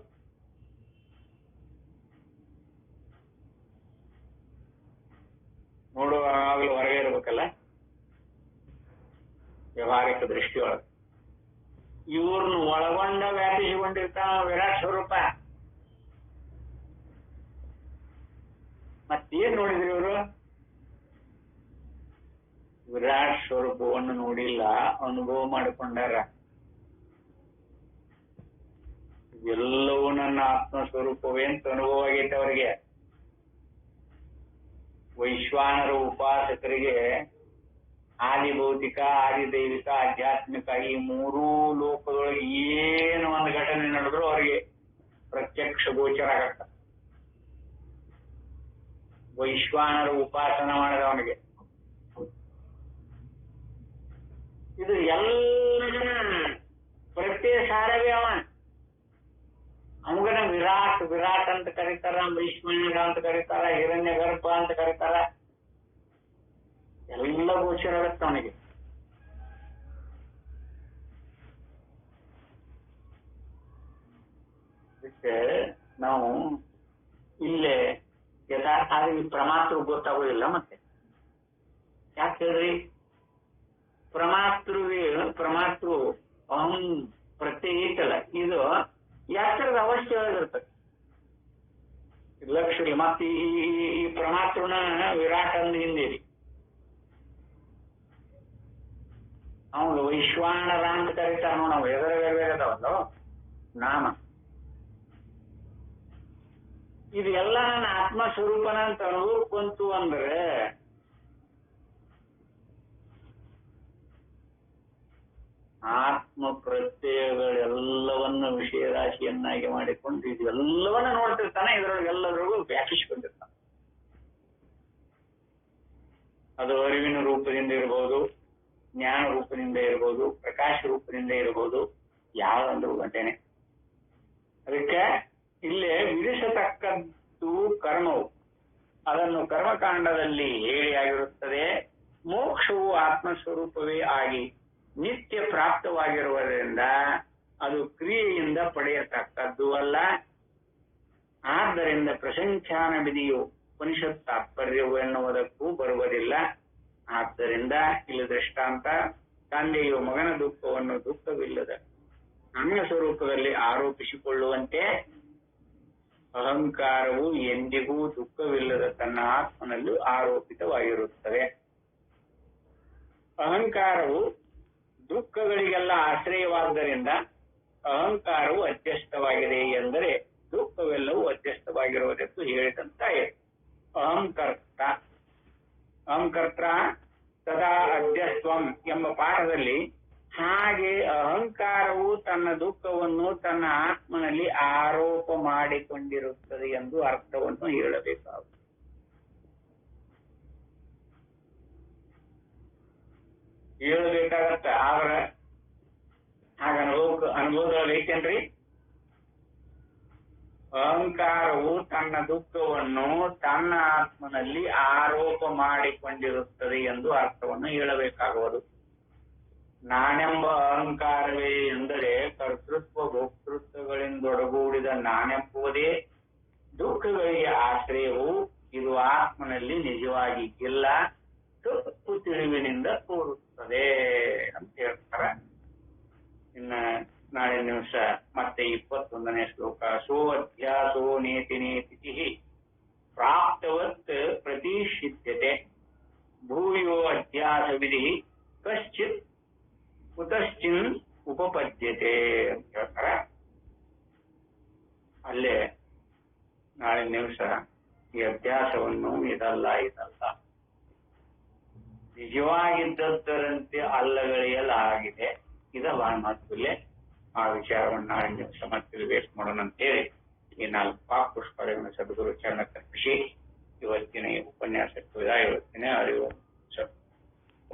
ನೋಡುವಾಗಲೂ ಹೊರಗೆ ಇರ್ಬೇಕಲ್ಲ, ವ್ಯವಹಾರಿಕ ದೃಷ್ಟಿಯೊಳಗೆ. ಇವ್ರನ್ನ ಒಳಗೊಂಡ ವ್ಯಾಪಿಸಿಕೊಂಡಿರ್ತಾನ ವಿರಾಟ್ ಸ್ವರೂಪ. ಮತ್ತೇನ್ ನೋಡಿದ್ರಿ ಇವರು? ವಿರಾಟ್ ಸ್ವರೂಪವನ್ನು ನೋಡಿಲ್ಲ, ಅನುಭವ ಮಾಡಿಕೊಂಡಾರ. ಎಲ್ಲವೂ ನನ್ನ ಆತ್ಮ ಸ್ವರೂಪವೇ ಅಂತ ಅನುಭವ ಆಗೈತೆ ಅವರಿಗೆ. ವೈಶ್ವಾನರ ಉಪಾಸಕರಿಗೆ ಆದಿ ಭೌತಿಕ, ಆದಿ ದೈವಿಕ, ಆಧ್ಯಾತ್ಮಿಕ ಈ ಮೂರೂ ಲೋಕದೊಳಗೆ ಏನು ಒಂದು ಘಟನೆ ನಡೆದ್ರು ಅವರಿಗೆ ಪ್ರತ್ಯಕ್ಷ ಗೋಚರ ಆಗತ್ತ. ವೈಶ್ವಾನರ ಉಪಾಸನ ಮಾಡಿದವನಿಗೆ ಇದು ಎಲ್ಲ ಪ್ರತ್ಯೇಕ ಸಾರವೇ. ಅವಗನ ವಿರಾಟ್ ವಿರಾಟ್ ಅಂತ ಕರೀತಾರ, ವೈಶ್ವಾನರ ಅಂತ ಕರೀತಾರ, ಹಿರಣ್ಯ ಗರ್ಭ ಅಂತ ಕರೀತಾರ. ಎಲ್ಲ ಗೋಚರ ಆಗತ್ತ ಅವನಿಗೆ. ಅದಕ್ಕೆ ನಾವು ಇಲ್ಲೇ ಯಥಾರ್ಥ ಪ್ರಮಾತೃ ಗೊತ್ತಾಗೋದಿಲ್ಲ. ಮತ್ತೆ ಯಾಕೆ ಹೇಳ್ರಿ? ಪ್ರಮಾತೃ ಅಹಂ ಪ್ರತ್ಯಯ ಐತಲ್ಲ, ಇದು ಯಾತ್ರದ ಅವಶ್ಯವಾಗಿರ್ತದೆ. ಲಕ್ಷ್ಮಿ ಮತ್ತೆ ಈ ಪ್ರಮಾತೃನ ವಿರಾಟ್ ಅಂದ ಹಿಂದಿರಿ. ಅವನು ವೈಶ್ವಾನರ ಅಂತ ಕರೀತಾರ ನೋಡ. ನಾವು ಎದರ ಬೇರೆದಾವಲ್ಲ ನಾಮ. ಇದು ಎಲ್ಲ ನನ್ನ ಆತ್ಮ ಸ್ವರೂಪನ ಅಂತ ಅನುಭವಕ್ಕಂತು ಅಂದ್ರೆ ಆತ್ಮ ಪ್ರತ್ಯಯಗಳೆಲ್ಲವನ್ನು ವಿಷಯ ರಾಶಿಯನ್ನಾಗಿ ಮಾಡಿಕೊಂಡು ಇದೆಲ್ಲವನ್ನ ನೋಡ್ತಿರ್ತಾನೆ. ಇದರೊಳಗೆ ಎಲ್ಲರಿಗೂ ವ್ಯಾಪಿಸಿಕೊಂಡಿರ್ತಾನೆ. ಅದು ಅರಿವಿನ ರೂಪದಿಂದ ಇರ್ಬೋದು, ಜ್ಞಾನ ರೂಪದಿಂದ ಇರ್ಬೋದು, ಪ್ರಕಾಶ ರೂಪದಿಂದ ಇರ್ಬೋದು, ಯಾವಂದ್ರೂ ಗಂಟೆನೆ. ಅದಕ್ಕೆ ಇಲ್ಲೇ ವಿಧಿಸತಕ್ಕದ್ದು ಕರ್ಮವು. ಅದನ್ನು ಕರ್ಮಕಾಂಡದಲ್ಲಿ ಹೇಳಿಯಾಗಿರುತ್ತದೆ. ಮೋಕ್ಷವು ಆತ್ಮಸ್ವರೂಪವೇ ಆಗಿ ನಿತ್ಯ ಪ್ರಾಪ್ತವಾಗಿರುವುದರಿಂದ ಅದು ಕ್ರಿಯೆಯಿಂದ ಪಡೆಯತಕ್ಕದ್ದು ಅಲ್ಲ. ಆದ್ದರಿಂದ ಪ್ರಸಂಖ್ಯಾನ ವಿಧಿಯು ಉಪನಿಷತ್ ತಾತ್ಪರ್ಯವು ಎನ್ನುವುದಕ್ಕೂ ಬರುವುದಿಲ್ಲ. ಆದ್ದರಿಂದ ಇಲ್ಲಿ ದೃಷ್ಟಾಂತ, ತಂದೆಯು ಮಗನ ದುಃಖವನ್ನು ದುಃಖವಿಲ್ಲದ ನನ್ನ ಸ್ವರೂಪದಲ್ಲಿ ಆರೋಪಿಸಿಕೊಳ್ಳುವಂತೆ ಅಹಂಕಾರವು ಎಂದಿಗೂ ದುಃಖವಿಲ್ಲದ ತನ್ನ ಆತ್ಮನಲ್ಲೂ ಆರೋಪಿತವಾಗಿರುತ್ತದೆ. ಅಹಂಕಾರವು ದುಃಖಗಳಿಗೆಲ್ಲ ಆಶ್ರಯವಾದ್ದರಿಂದ ಅಹಂಕಾರವು ಅಧ್ಯಸ್ಥವಾಗಿದೆ ಎಂದರೆ ದುಃಖವೆಲ್ಲವೂ ಅಧ್ಯಸ್ಥವಾಗಿರುವುದೆಂದು ಹೇಳಿದಂತಾಯಿತು. ಅಹಂಕರ್ತ ತದಾ ಅಧ್ಯಸ್ಥಂ ಎಂಬ ಪಾಠದಲ್ಲಿ ಹಾಗೆ ಅಹಂಕಾರವು ತನ್ನ ದುಃಖವನ್ನು ತನ್ನ ಆತ್ಮನಲ್ಲಿ ಆರೋಪ ಮಾಡಿಕೊಂಡಿರುತ್ತದೆ ಎಂದು ಅರ್ಥವನ್ನು ಹೇಳಬೇಕಾಗುತ್ತದೆ. ಹೇಳಬೇಕಾಗತ್ತ. ಆದ್ರೆ ಆಗ ಅನುಭವದಲ್ಲಿ ಐತೇನ್ರಿ? ಅಹಂಕಾರವು ತನ್ನ ದುಃಖವನ್ನು ತನ್ನ ಆತ್ಮನಲ್ಲಿ ಆರೋಪ ಮಾಡಿಕೊಂಡಿರುತ್ತದೆ ಎಂದು ಅರ್ಥವನ್ನು ಹೇಳಬೇಕಾಗುವುದು. ನಾನೆಂಬ ಅಹಂಕಾರವೇ ಎಂದರೆ ಕರ್ತೃತ್ವ ಭೋಕ್ತೃತ್ವಗಳಿಂದೊಡಗೂಡಿದ ನಾನೆಂಬುವುದೇ ದುಃಖಗಳಿಗೆ ಆಶ್ರಯವು. ಇದು ಆತ್ಮನಲ್ಲಿ ನಿಜವಾಗಿ ಇಲ್ಲ, ತಪ್ಪು ತಿಳಿವಿನಿಂದ ತೋರುತ್ತದೆ ಅಂತ ಹೇಳ್ತಾರೆ. ಇನ್ನ ನಾಳೆ ನಿಮಿಷ ಮತ್ತೆ 21ನೇ ಶ್ಲೋಕ. ಸೋ ಅಧ್ಯಾಸೋ ನೇತಿ ನೇತಿ ಪ್ರಾಪ್ತವತ್ ಪ್ರತಿಷಿಧ್ಯತೆ ಭೂಯೋ ಅಧ್ಯಾಸ ವಿಧಿ ಕಶ್ಚಿತ್ ಕುತಶ್ಚಿನ್ ಉಪಪದ್ಯತೆ ಅಂತ ಹೇಳ್ತಾರೆ. ಅಲ್ಲೇ ನಾಳೆ ನಿಮಿಷ ಈ ಅಭ್ಯಾಸವನ್ನು ಇದಲ್ಲ ನಿಜವಾಗಿದ್ದದ್ದರಂತೆ ಅಲ್ಲಗಳೆಯಲಾಗಿದೆ. ಇದ ಬಹಳ ಮಹತ್ವಲ್ಲೇ ಆ ವಿಚಾರವನ್ನು ನಾಳೆ ನಿಮಿಷ ಮತ್ತೆ ವೇಸ್ಟ್ ಮಾಡೋಣ ಅಂತ ಹೇಳಿ ಈ 4 ಪುಷ್ಪಗಳನ್ನು ಸದ್ಗುರು ಚರಣ ಕರ್ಪಿಸಿ ಇವತ್ತಿನ ಈ ಉಪನ್ಯಾಸಕ್ಕೆ ಇವತ್ತಿನ ಅರಿವು